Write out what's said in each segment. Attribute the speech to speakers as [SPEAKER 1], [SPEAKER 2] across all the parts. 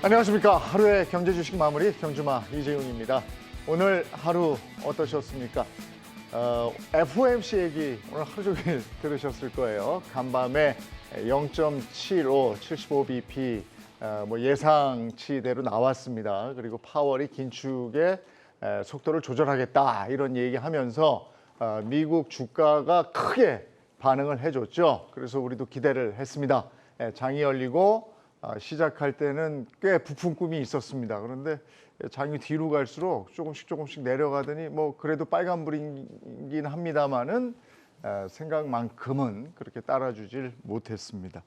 [SPEAKER 1] 안녕하십니까. 하루의 경제 주식 마무리 경주마 이재용입니다. 오늘 하루 어떠셨습니까? FOMC 얘기 오늘 하루 종일 들으셨을 거예요. 간밤에 0.75, 75bp 예상치대로 나왔습니다. 그리고 파월이 긴축의 속도를 조절하겠다 이런 얘기하면서 미국 주가가 크게 반응을 해줬죠. 그래서 우리도 기대를 했습니다. 장이 열리고 시작할 때는 꽤 부푼 꿈이 있었습니다. 그런데 장이 뒤로 갈수록 조금씩 내려가더니 그래도 빨간불이긴 합니다만은 생각만큼은 그렇게 따라주질 못했습니다.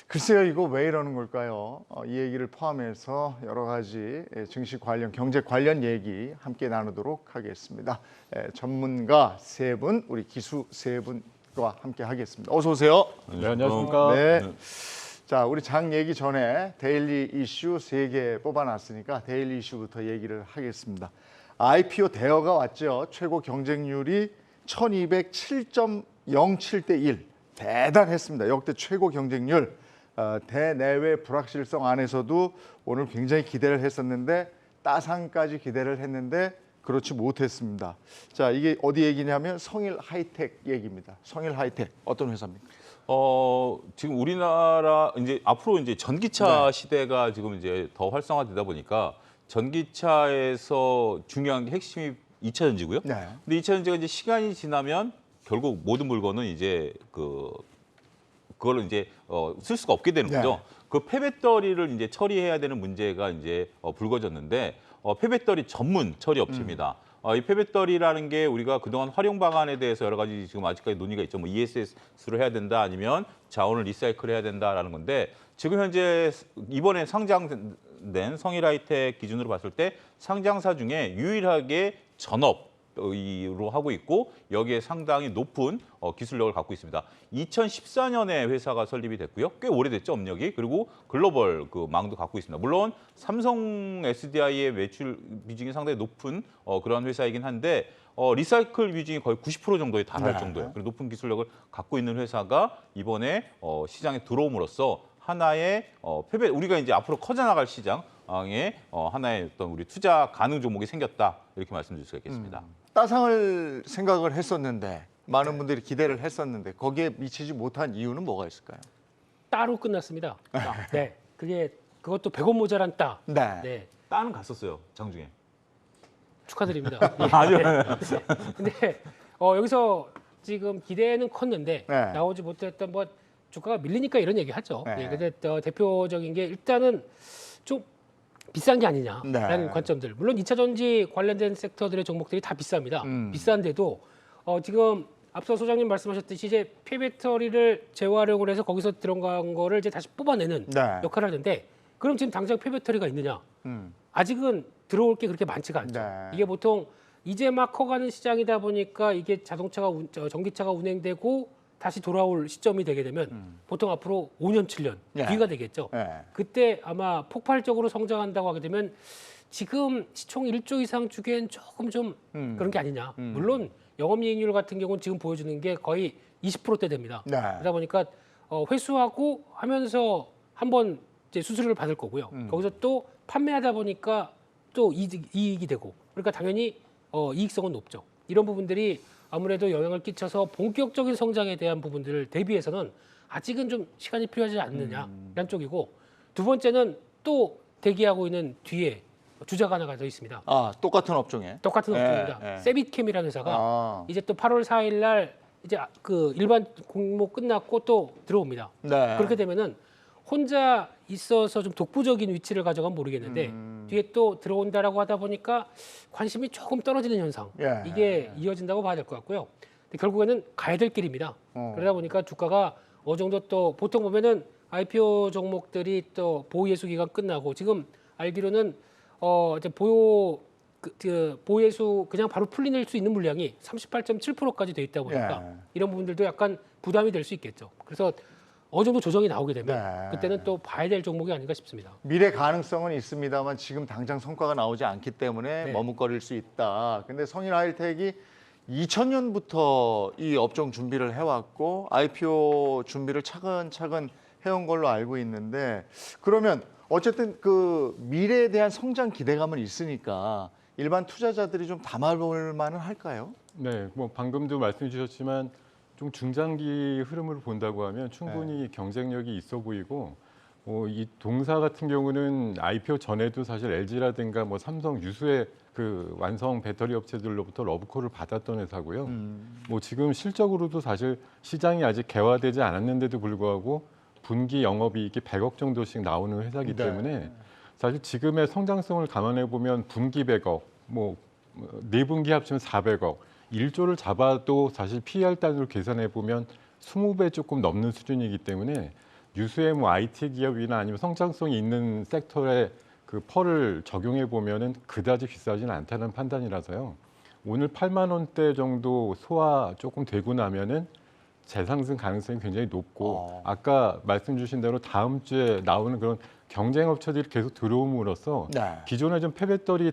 [SPEAKER 1] 글쎄요, 이거 왜 이러는 걸까요? 이 얘기를 포함해서 여러 가지 증시 관련, 경제 관련 얘기 함께 나누도록 하겠습니다. 전문가 세 분, 우리 기수 세 분과 함께 하겠습니다. 어서 오세요.
[SPEAKER 2] 네, 안녕하십니까.
[SPEAKER 1] 네. 자, 우리 장 얘기 전에 데일리 이슈 3개 뽑아놨으니까 데일리 이슈부터 얘기를 하겠습니다. IPO 대여가 왔죠. 최고 경쟁률이 1207.07대 1. 대단했습니다. 역대 최고 경쟁률. 대내외 불확실성 안에서도 오늘 굉장히 기대를 했었는데 따상까지 기대를 했는데 그렇지 못했습니다. 자, 이게 어디 얘기냐면 성일 하이텍 얘기입니다. 성일 하이텍 어떤 회사입니까?
[SPEAKER 2] 지금 우리나라 이제 앞으로 이제 전기차
[SPEAKER 1] 네.
[SPEAKER 2] 시대가 지금 이제 더 활성화되다 보니까 전기차에서 중요한 게 핵심이 2차 전지고요.
[SPEAKER 1] 네.
[SPEAKER 2] 근데 2차 전지가 이제 시간이 지나면 결국 모든 물건은 이제 그걸 이제 쓸 수가 없게 되는 거죠.
[SPEAKER 1] 네.
[SPEAKER 2] 그 폐배터리를 이제 처리해야 되는 문제가 이제 불거졌는데 폐배터리 전문 처리 업체입니다. 이 폐배터리라는 게 우리가 그동안 활용 방안에 대해서 여러 가지 지금 아직까지 논의가 있죠. ESS로 해야 된다 아니면 자원을 리사이클 해야 된다라는 건데 지금 현재 이번에 상장된 성일하이텍 기준으로 봤을 때 상장사 중에 유일하게 전업으로 하고 있고 여기에 상당히 높은 기술력을 갖고 있습니다. 2014년에 회사가 설립이 됐고요. 꽤 오래됐죠, 업력이. 그리고 글로벌 그 망도 갖고 있습니다. 물론 삼성 SDI의 매출 비중이 상당히 높은 그런 회사이긴 한데 리사이클 비중이 거의 90% 정도에 달할
[SPEAKER 1] 네.
[SPEAKER 2] 정도예요. 그리고 높은 기술력을 갖고 있는 회사가 이번에 시장에 들어옴으로써 하나의 우리가 이제 앞으로 커져나갈 시장에 하나의 어떤 우리 투자 가능 종목이 생겼다 이렇게 말씀드릴 수가 있겠습니다.
[SPEAKER 1] 따상을 생각을 했었는데 많은 분들이 기대를 했었는데 거기에 미치지 못한 이유는 뭐가 있을까요?
[SPEAKER 3] 따로 끝났습니다. 네, 그것도 100원 모자란 따.
[SPEAKER 1] 네.
[SPEAKER 3] 네,
[SPEAKER 2] 따는 갔었어요, 장중에.
[SPEAKER 3] 축하드립니다. 예.
[SPEAKER 2] 아니요.
[SPEAKER 3] 근데 여기서 지금 기대는 컸는데
[SPEAKER 1] 네.
[SPEAKER 3] 나오지 못했던 주가가 밀리니까 이런 얘기 하죠.
[SPEAKER 1] 네.
[SPEAKER 3] 예, 근데 대표적인 게 일단은 좀 비싼 게 아니냐라는
[SPEAKER 1] 네.
[SPEAKER 3] 관점들. 물론 2차 전지 관련된 섹터들의 종목들이 다 비쌉니다. 비싼데도 지금 앞서 소장님 말씀하셨듯이 이제 폐배터리를 재활용을 해서 거기서 들어간 거를 이제 다시 뽑아내는
[SPEAKER 1] 네.
[SPEAKER 3] 역할을 하는데 그럼 지금 당장 폐배터리가 있느냐?
[SPEAKER 1] 음.
[SPEAKER 3] 아직은 들어올 게 그렇게 많지가 않죠.
[SPEAKER 1] 네.
[SPEAKER 3] 이게 보통 이제 막 커가는 시장이다 보니까 이게 전기차가 운행되고 다시 돌아올 시점이 되게 되면 보통 앞으로 5년, 7년
[SPEAKER 1] 네.
[SPEAKER 3] 뒤가 되겠죠.
[SPEAKER 1] 네.
[SPEAKER 3] 그때 아마 폭발적으로 성장한다고 하게 되면 지금 시총 1조 이상 주기엔 조금 좀 그런 게 아니냐. 물론 영업이익률 같은 경우는 지금 보여주는 게 거의 20%대 됩니다.
[SPEAKER 1] 네.
[SPEAKER 3] 그러다 보니까 회수하고 하면서 한번 이제 수수료를 받을 거고요. 거기서 또 판매하다 보니까 또 이익이 되고 그러니까 당연히 이익성은 높죠. 이런 부분들이 아무래도 영향을 끼쳐서 본격적인 성장에 대한 부분들을 대비해서는 아직은 좀 시간이 필요하지 않느냐라는 쪽이고 두 번째는 또 대기하고 있는 뒤에 주자가 하나가 더 있습니다.
[SPEAKER 1] 아, 똑같은 업종에.
[SPEAKER 3] 똑같은
[SPEAKER 1] 네,
[SPEAKER 3] 업종입니다.
[SPEAKER 1] 네.
[SPEAKER 3] 세빗캠이라는 회사가
[SPEAKER 1] 아.
[SPEAKER 3] 이제 또 8월 4일 날 이제 그 일반 공모 끝났고 또 들어옵니다.
[SPEAKER 1] 네.
[SPEAKER 3] 그렇게 되면은 혼자 있어서 좀 독보적인 위치를 가져가면 모르겠는데 뒤에 또 들어온다라고 하다 보니까 관심이 조금 떨어지는 현상.
[SPEAKER 1] 예.
[SPEAKER 3] 이게 이어진다고 봐야 될 것 같고요. 근데 결국에는 가야 될 길입니다. 그러다 보니까 주가가 어느 정도 또 보통 보면은 IPO 종목들이 또 보유예수 기간 끝나고 지금 알기로는 이제 보유예수 그냥 바로 풀릴 수 있는 물량이 38.7%까지 돼 있다 보니까
[SPEAKER 1] 예.
[SPEAKER 3] 이런 부분들도 약간 부담이 될 수 있겠죠. 그래서 어느 정도 조정이 나오게 되면
[SPEAKER 1] 네.
[SPEAKER 3] 그때는 또 봐야 될 종목이 아닌가 싶습니다.
[SPEAKER 1] 미래 가능성은 있습니다만 지금 당장 성과가 나오지 않기 때문에
[SPEAKER 3] 네.
[SPEAKER 1] 머뭇거릴 수 있다. 근데 성일 하이텍이 2000년부터 이 업종 준비를 해왔고 IPO 준비를 차근차근 해온 걸로 알고 있는데 그러면 어쨌든 그 미래에 대한 성장 기대감은 있으니까 일반 투자자들이 좀 담아볼 만은 할까요?
[SPEAKER 4] 네, 뭐 방금도 말씀해 주셨지만 좀 중장기 흐름을 본다고 하면 충분히
[SPEAKER 1] 네.
[SPEAKER 4] 경쟁력이 있어 보이고 이 동사 같은 경우는 IPO 전에도 사실 LG라든가 뭐 삼성 유수의 그 완성 배터리 업체들로부터 러브콜을 받았던 회사고요. 뭐 지금 실적으로도 사실 시장이 아직 개화되지 않았는데도 불구하고 분기 영업이익이 100억 정도씩 나오는 회사이기
[SPEAKER 1] 네.
[SPEAKER 4] 때문에 사실 지금의 성장성을 감안해 보면 분기 100억, 뭐 4분기 합치면 400억, 1조를 잡아도 사실 PER 단위로 계산해 보면 20배 조금 넘는 수준이기 때문에 유수의 뭐 IT 기업이나 아니면 성장성이 있는 섹터에 그 펄을 적용해 보면은 그다지 비싸지는 않다는 판단이라서요. 오늘 8만 원대 정도 소화 조금 되고 나면은 재상승 가능성이 굉장히 높고 아까 말씀 주신 대로 다음 주에 나오는 그런 경쟁 업체들이 계속 들어옴으로써
[SPEAKER 1] 네.
[SPEAKER 4] 기존에 좀 폐배터리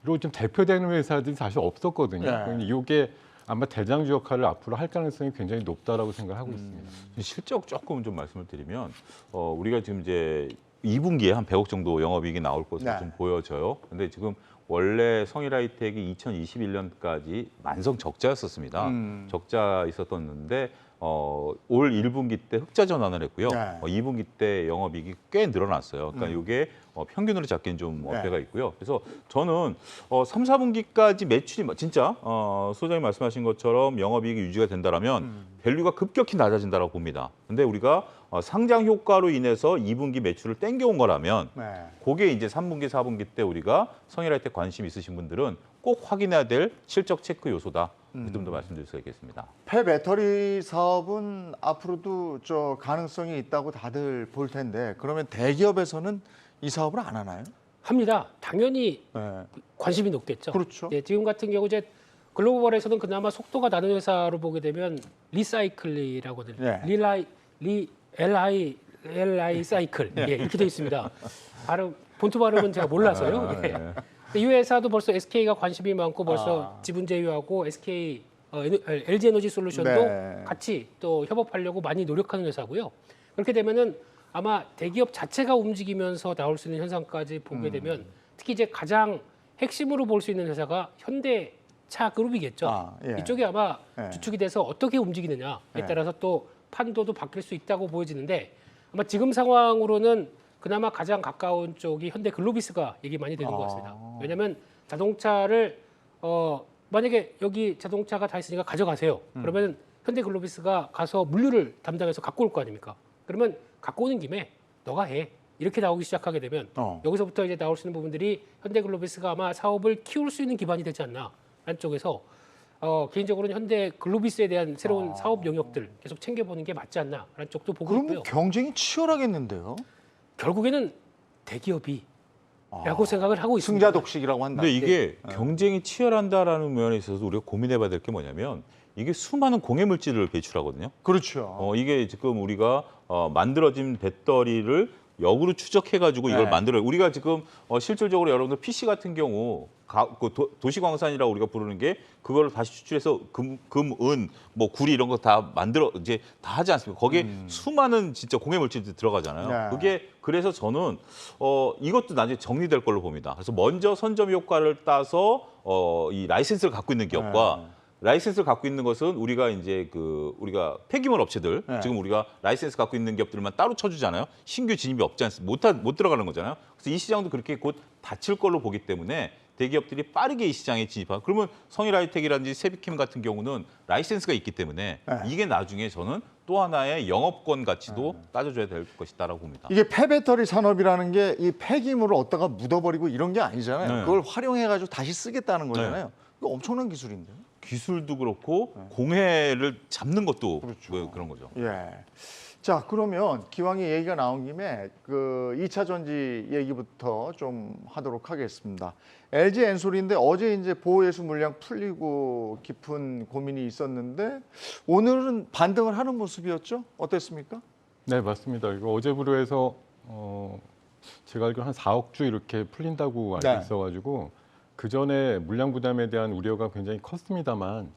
[SPEAKER 4] 로 좀 대표되는 회사들이 사실 없었거든요.
[SPEAKER 1] 네.
[SPEAKER 4] 그러니까 이게 아마 대장주 역할을 앞으로 할 가능성이 굉장히 높다라고 생각하고 있습니다.
[SPEAKER 2] 실적 조금 좀 말씀을 드리면 우리가 지금 이제 2분기에 한 100억 정도 영업이익이 나올 것으로
[SPEAKER 1] 네.
[SPEAKER 2] 좀 보여져요. 근데 지금 원래 성일하이텍이 2021년까지 만성 적자였었습니다. 적자 있었었는데 올 1분기 때 흑자 전환을 했고요.
[SPEAKER 1] 네.
[SPEAKER 2] 2분기 때 영업이익이 꽤 늘어났어요. 그러니까 이게 평균으로 잡기는 좀 어폐가 있고요. 그래서 저는 3, 4분기까지 매출이 진짜 소장님 말씀하신 것처럼 영업이익이 유지가 된다라면 밸류가 급격히 낮아진다고 봅니다. 근데 우리가 상장 효과로 인해서 2분기 매출을 땡겨온 거라면
[SPEAKER 1] 네.
[SPEAKER 2] 그게 이제 3분기, 4분기 때 우리가 성일하이텍 관심 있으신 분들은 꼭 확인해야 될 실적 체크 요소다. 그 정도 말씀드릴 수가 있겠습니다.
[SPEAKER 1] 폐배터리 사업은 앞으로도 저 가능성이 있다고 다들 볼 텐데 그러면 대기업에서는 이 사업을 안 하나요?
[SPEAKER 3] 합니다. 당연히
[SPEAKER 1] 네.
[SPEAKER 3] 관심이 높겠죠.
[SPEAKER 1] 그렇죠.
[SPEAKER 3] 네, 지금 같은 경우 이제 글로벌에서는 그나마 속도가 나는 회사로 보게 되면 리사이클이라고 하는
[SPEAKER 1] 네.
[SPEAKER 3] LI 사이클 예, 이렇게 되어 있습니다. 본토 발음은 제가 몰라서요. 예. 근데 이 회사도 벌써 SK가 관심이 많고 벌써 지분 제휴하고 SK LG 에너지 솔루션도
[SPEAKER 1] 네.
[SPEAKER 3] 같이 또 협업하려고 많이 노력하는 회사고요. 그렇게 되면은 아마 대기업 자체가 움직이면서 나올 수 있는 현상까지 보게 되면 특히 이제 가장 핵심으로 볼 수 있는 회사가 현대차 그룹이겠죠.
[SPEAKER 1] 예.
[SPEAKER 3] 이쪽이 아마
[SPEAKER 1] 예.
[SPEAKER 3] 주축이 돼서 어떻게 움직이느냐에
[SPEAKER 1] 예.
[SPEAKER 3] 따라서 또 판도도 바뀔 수 있다고 보여지는데 아마 지금 상황으로는 그나마 가장 가까운 쪽이 현대 글로비스가 얘기 많이 되는 것 같습니다. 왜냐하면 자동차를 만약에 여기 자동차가 다 있으니까 가져가세요. 그러면 현대 글로비스가 가서 물류를 담당해서 갖고 올 거 아닙니까? 그러면 갖고 오는 김에 너가 해. 이렇게 나오기 시작하게 되면 여기서부터 이제 나올 수 있는 부분들이 현대 글로비스가 아마 사업을 키울 수 있는 기반이 되지 않나 라는 쪽에서 개인적으로는 현대 글로비스에 대한 새로운 사업 영역들 계속 챙겨보는 게 맞지 않나 라는 쪽도 보고
[SPEAKER 1] 그럼
[SPEAKER 3] 있고요.
[SPEAKER 1] 경쟁이 치열하겠는데요?
[SPEAKER 3] 결국에는 대기업이 라고 생각을 하고 있습니다.
[SPEAKER 1] 승자독식이라고 한다.
[SPEAKER 2] 근데 이게 경쟁이 치열한다라는 면에 있어서 우리가 고민해봐야 될 게 뭐냐면 이게 수많은 공해 물질을 배출하거든요.
[SPEAKER 1] 그렇죠.
[SPEAKER 2] 이게 지금 우리가 만들어진 배터리를 역으로 추적해가지고 이걸
[SPEAKER 1] 네.
[SPEAKER 2] 만들어요. 우리가 지금 실질적으로 여러분들 PC 같은 경우 도시광산이라고 우리가 부르는 게 그걸 다시 추출해서 금, 은, 뭐 구리 이런 거 다 만들어 이제 다 하지 않습니까? 거기에 수많은 진짜 공해 물질들이 들어가잖아요.
[SPEAKER 1] 네.
[SPEAKER 2] 그게 그래서 저는 이것도 나중에 정리될 걸로 봅니다. 그래서 먼저 선점 효과를 따서 이 라이센스를 갖고 있는 기업과 라이센스를 갖고 있는 것은 우리가 이제 우리가 폐기물 업체들 지금 우리가 라이센스 갖고 있는 기업들만 따로 쳐주잖아요. 신규 진입이 없지 않습니까? 못 들어가는 거잖아요. 그래서 이 시장도 그렇게 곧 닫힐 걸로 보기 때문에 대기업들이 빠르게 이 시장에 진입하고 그러면 성일하이텍이라든지 세비캠 같은 경우는 라이센스가 있기 때문에 이게 나중에 저는 또 하나의 영업권 가치도 따져줘야 될 것이다라고 봅니다.
[SPEAKER 1] 이게 폐배터리 산업이라는 게 이 폐기물을 얻다가 묻어버리고 이런 게 아니잖아요.
[SPEAKER 2] 네.
[SPEAKER 1] 그걸 활용해가지고 다시 쓰겠다는 거잖아요. 이거 엄청난 기술인데요.
[SPEAKER 2] 기술도 그렇고 공해를 잡는 것도
[SPEAKER 1] 그렇죠.
[SPEAKER 2] 그런 거죠.
[SPEAKER 1] 예. 자, 그러면 기왕에 얘기가 나온 김에 그 2차 전지 얘기부터 좀 하도록 하겠습니다. LG 엔솔인데 어제 이제 보호예수 물량 풀리고 깊은 고민이 있었는데 오늘은 반등을 하는 모습이었죠? 어땠습니까?
[SPEAKER 4] 네, 맞습니다. 이거 어제부로 해서 제가 알기로 한 4억 주 이렇게 풀린다고 알고
[SPEAKER 1] 네.
[SPEAKER 4] 있어가지고 그 전에 물량 부담에 대한 우려가 굉장히 컸습니다만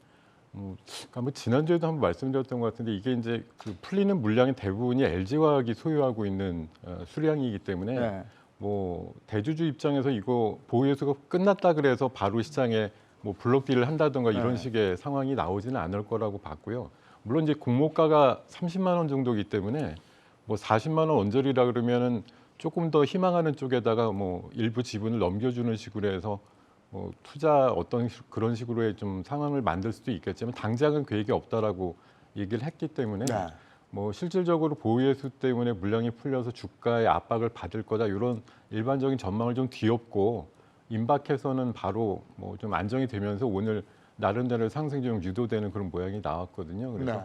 [SPEAKER 4] 그러니까 뭐 지난주에도 한번 말씀드렸던 것 같은데 이게 이제 그 풀리는 물량의 대부분이 LG화학이 소유하고 있는 수량이기 때문에
[SPEAKER 1] 네.
[SPEAKER 4] 뭐 대주주 입장에서 이거 보유예수가 끝났다 그래서 바로 시장에 뭐 블록 딜을 한다든가 이런
[SPEAKER 1] 네.
[SPEAKER 4] 식의 상황이 나오지는 않을 거라고 봤고요. 물론 이제 공모가가 30만 원 정도이기 때문에 뭐 40만 원 언저리라 그러면은 조금 더 희망하는 쪽에다가 뭐 일부 지분을 넘겨주는 식으로 해서 뭐 투자 그런 식으로의 좀 상황을 만들 수도 있겠지만 당장은 계획이 없다라고 얘기를 했기 때문에
[SPEAKER 1] 네.
[SPEAKER 4] 뭐 실질적으로 보유예수 때문에 물량이 풀려서 주가의 압박을 받을 거다 이런 일반적인 전망을 좀 뒤엎고 임박해서는 바로 뭐 좀 안정이 되면서 오늘 나름대로 상승이 좀 유도되는 그런 모양이 나왔거든요. 그래서
[SPEAKER 1] 네.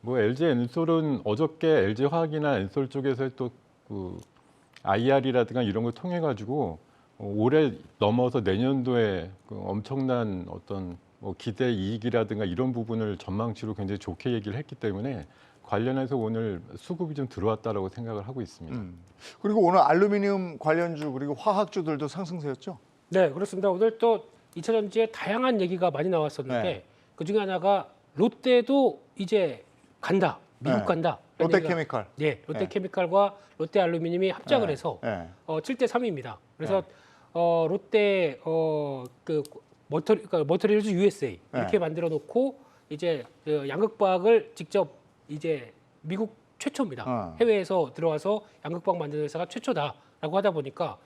[SPEAKER 4] 뭐 LG 엔솔은 어저께 LG 화학이나 엔솔 쪽에서 또 그 IR이라든가 이런 걸 통해 가지고 올해 넘어서 내년도에 그 엄청난 어떤 뭐 기대 이익이라든가 이런 부분을 전망치로 굉장히 좋게 얘기를 했기 때문에 관련해서 오늘 수급이 좀 들어왔다라고 생각을 하고 있습니다.
[SPEAKER 1] 그리고 오늘 알루미늄 관련주 그리고 화학주들도 상승세였죠?
[SPEAKER 3] 네, 그렇습니다. 오늘 또 2차 전지에 다양한 얘기가 많이 나왔었는데
[SPEAKER 1] 네.
[SPEAKER 3] 그 중에 하나가 롯데도 이제 간다, 미국
[SPEAKER 1] 네.
[SPEAKER 3] 간다. 이런 얘기가-
[SPEAKER 1] 롯데케미칼.
[SPEAKER 3] 네, 롯데케미칼과 롯데알루미늄이 합작을 해서
[SPEAKER 1] 네.
[SPEAKER 3] 7대 3입니다. 그래서 롯데 그 머터리얼즈 USA 이렇게 만들어 놓고 이제 그 양극박을 직접 이제 미국 최초입니다. 해외에서 들어와서 양극박 만드는 회사가 최초다라고 하다 보니까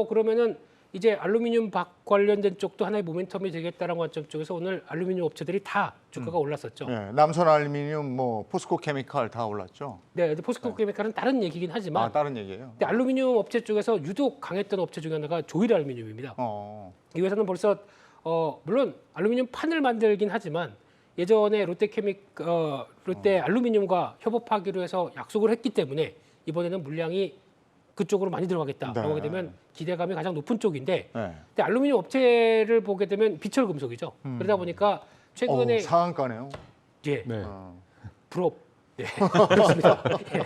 [SPEAKER 3] 그러면은 이제 알루미늄 박 관련된 쪽도 하나의 모멘텀이 되겠다라는 관점 쪽에서 오늘 알루미늄 업체들이 다 주가가 올랐었죠.
[SPEAKER 1] 네. 남선 알루미늄, 뭐 포스코 케미칼 다 올랐죠?
[SPEAKER 3] 네, 근데 포스코 케미칼은 다른 얘기긴 하지만
[SPEAKER 1] 아, 다른 얘기예요.
[SPEAKER 3] 근데 알루미늄 업체 쪽에서 유독 강했던 업체 중에 하나가 조일 알루미늄입니다. 이 회사는 벌써 물론 알루미늄 판을 만들긴 하지만 예전에 롯데 알루미늄과 협업하기로 해서 약속을 했기 때문에 이번에는 물량이 그쪽으로 많이 들어가겠다라고
[SPEAKER 1] 네.
[SPEAKER 3] 하게 되면 기대감이 가장 높은 쪽인데
[SPEAKER 1] 네.
[SPEAKER 3] 근데 알루미늄 업체를 보게 되면 비철 금속이죠. 그러다 보니까 최근에
[SPEAKER 1] 상한가네요.
[SPEAKER 3] 예,
[SPEAKER 4] 네.
[SPEAKER 3] 부럽. 예, 그렇습니다. 예.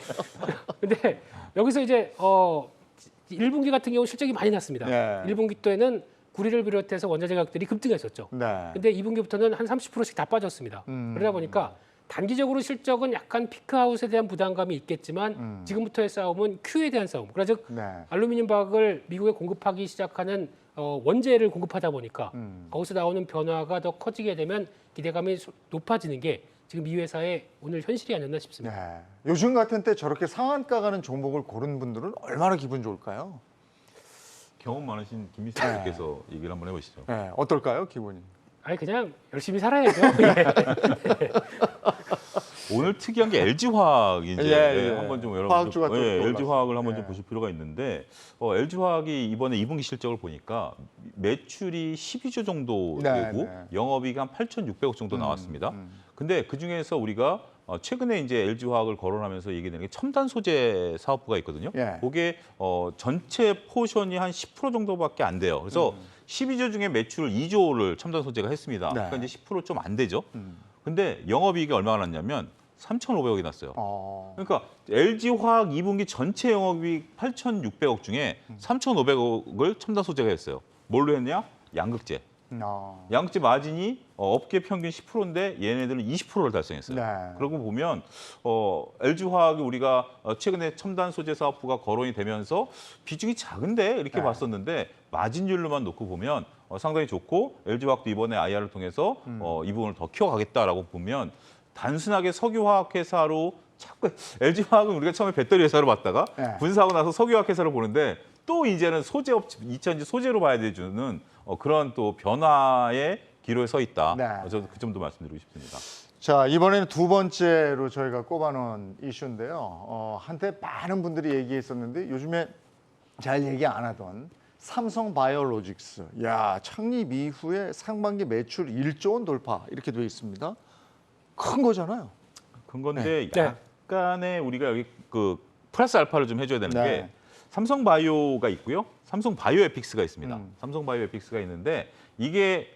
[SPEAKER 3] 근데 여기서 이제 1분기 같은 경우 실적이 많이 났습니다.
[SPEAKER 1] 예.
[SPEAKER 3] 1분기 때는 구리를 비롯해서 원자재 가격들이 급등했었죠.
[SPEAKER 1] 네.
[SPEAKER 3] 근데 2분기부터는 한 30%씩 다 빠졌습니다. 그러다 보니까 단기적으로 실적은 약간 피크아웃에 대한 부담감이 있겠지만 지금부터의 싸움은 Q에 대한 싸움. 그래서 즉
[SPEAKER 1] 네.
[SPEAKER 3] 알루미늄 박을 미국에 공급하기 시작하는 원재를 공급하다 보니까 거기서 나오는 변화가 더 커지게 되면 기대감이 높아지는 게 지금 이 회사의 오늘 현실이 아니었나 싶습니다.
[SPEAKER 1] 네. 요즘 같은 때 저렇게 상한가 가는 종목을 고른 분들은 얼마나 기분 좋을까요?
[SPEAKER 2] 경험 많으신 김미수 대표께서 얘기를 한번 해보시죠.
[SPEAKER 1] 네. 어떨까요, 기분이?
[SPEAKER 3] 아니 그냥 열심히 살아야죠. 예.
[SPEAKER 2] 오늘 특이한 게 LG화학이 이제
[SPEAKER 1] 예.
[SPEAKER 2] 한번 좀 여러분
[SPEAKER 1] 화학주가 또 올랐어요.
[SPEAKER 2] LG화학을 한번
[SPEAKER 1] 예.
[SPEAKER 2] 좀 보실 필요가 있는데 LG화학이 이번에 2분기 실적을 보니까 매출이 12조 정도
[SPEAKER 1] 네,
[SPEAKER 2] 되고
[SPEAKER 1] 네.
[SPEAKER 2] 영업이익이 한 8,600억 정도 나왔습니다. 근데 그 중에서 우리가 최근에 이제 LG화학을 거론하면서 얘기되는 게 첨단 소재 사업부가 있거든요.
[SPEAKER 1] 예.
[SPEAKER 2] 그게 전체 포션이 한 10% 정도밖에 안 돼요. 그래서 12조 중에 매출 2조를 첨단 소재가 했습니다.
[SPEAKER 1] 네.
[SPEAKER 2] 그러니까 이제 10% 좀 안 되죠. 근데 영업이익이 얼마가 났냐면 3,500억이 났어요. 그러니까 LG화학 2분기 전체 영업이익 8,600억 중에 3,500억을 첨단 소재가 했어요. 뭘로 했냐? 양극재. 양극재 마진이 업계 평균 10%인데 얘네들은 20%를 달성했어요.
[SPEAKER 1] 네.
[SPEAKER 2] 그러고 보면 LG화학이 우리가 최근에 첨단 소재 사업부가 거론이 되면서 비중이 작은데 이렇게
[SPEAKER 1] 네.
[SPEAKER 2] 봤었는데 마진율로만 놓고 보면 상당히 좋고 LG화학도 이번에 IR을 통해서 이 부분을 더 키워가겠다라고 보면 단순하게 석유화학 회사로 자꾸 LG화학은 우리가 처음에 배터리 회사로 봤다가
[SPEAKER 1] 네.
[SPEAKER 2] 분사하고 나서 석유화학 회사로 보는데 또 이제는 소재업체 2차전지 소재로 봐야 되는 그런 또 변화의 기로에 서 있다.
[SPEAKER 1] 네.
[SPEAKER 2] 저도 그 점도 말씀드리고 싶습니다.
[SPEAKER 1] 자, 이번에는 두 번째로 저희가 꼽아놓은 이슈인데요. 한때 많은 분들이 얘기했었는데 요즘에 잘 얘기 안 하던 삼성 바이오로직스. 야, 창립 이후에 상반기 매출 1조 원 돌파 이렇게 돼 있습니다. 큰 거잖아요.
[SPEAKER 2] 큰 건데
[SPEAKER 3] 네.
[SPEAKER 2] 약간의 우리가 여기 그 플러스 알파를 좀 해줘야 되는
[SPEAKER 1] 네.
[SPEAKER 2] 게 삼성바이오가 있고요. 삼성바이오에픽스가 있습니다. 삼성바이오에픽스가 있는데 이게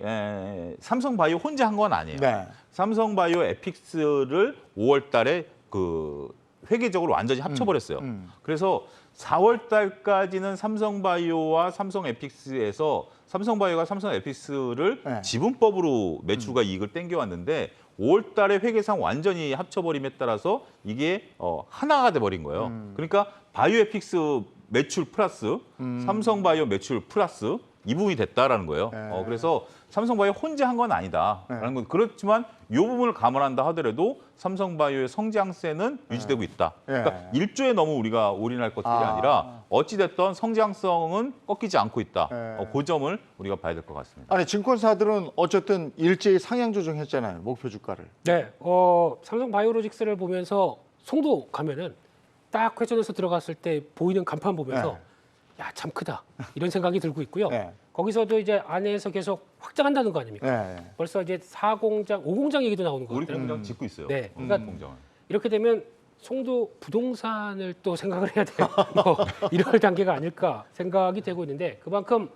[SPEAKER 2] 삼성바이오 혼자 한 건 아니에요.
[SPEAKER 1] 네.
[SPEAKER 2] 삼성바이오에픽스를 5월 달에 그 회계적으로 완전히 합쳐버렸어요. 그래서 4월 달까지는 삼성바이오와 삼성에픽스에서 삼성바이오가 삼성에픽스를
[SPEAKER 1] 네.
[SPEAKER 2] 지분법으로 매출과 이익을 땡겨왔는데 5월 달에 회계상 완전히 합쳐버림에 따라서 이게 하나가 돼버린 거예요. 그러니까 바이오에픽스 매출 플러스 삼성바이오 매출 플러스 이 부분이 됐다라는 거예요.
[SPEAKER 1] 네.
[SPEAKER 2] 그래서 삼성바이오 혼자 한 건 아니다라는 건 그렇지만 이 부분을 감안한다 하더라도 삼성바이오의 성장세는 유지되고 있다. 그러니까 1조에 너무 우리가 올인할 것들이 아니라 어찌됐든 성장성은 꺾이지 않고 있다. 그 점을 우리가 봐야 될 것 같습니다.
[SPEAKER 1] 아니 증권사들은 어쨌든 일제히 상향 조정했잖아요. 목표 주가를.
[SPEAKER 3] 네, 삼성 바이오로직스를 보면서 송도 가면은 딱 회전해서 들어갔을 때 보이는 간판 보면서 야, 참 크다 이런 생각이 들고 있고요.
[SPEAKER 1] 네.
[SPEAKER 3] 거기서도 이제 안에서 계속 확장한다는 거 아닙니까?
[SPEAKER 1] 네.
[SPEAKER 3] 벌써 이제 4공장, 5공장 얘기도 나오는 것
[SPEAKER 2] 우리
[SPEAKER 3] 같아요.
[SPEAKER 2] 공장 짓고 있어요.
[SPEAKER 3] 네, 그러니까
[SPEAKER 2] 공장을.
[SPEAKER 3] 이렇게 되면 송도 부동산을 또 생각을 해야 될 이럴 단계가 아닐까 생각이 되고 있는데 그만큼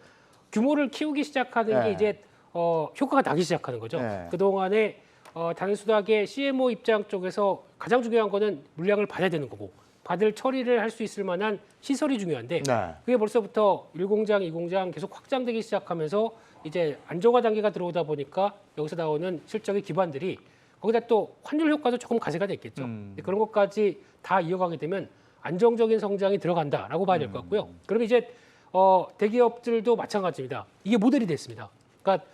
[SPEAKER 3] 규모를 키우기 시작하는 게
[SPEAKER 1] 네.
[SPEAKER 3] 이제 효과가 나기 시작하는 거죠.
[SPEAKER 1] 네.
[SPEAKER 3] 그동안에 당연수닥의 CMO 입장 쪽에서 가장 중요한 거는 물량을 받아야 되는 거고 받을 처리를 할 수 있을 만한 시설이 중요한데
[SPEAKER 1] 네.
[SPEAKER 3] 그게 벌써부터 1공장, 2공장 계속 확장되기 시작하면서 이제 안정화 단계가 들어오다 보니까 여기서 나오는 실적의 기반들이 거기다 또 환율 효과도 조금 가세가 됐겠죠. 근데 그런 것까지 다 이어가게 되면 안정적인 성장이 들어간다라고 봐야 될 것 같고요. 그럼 이제 대기업들도 마찬가지입니다. 이게 모델이 됐습니다. 그러니까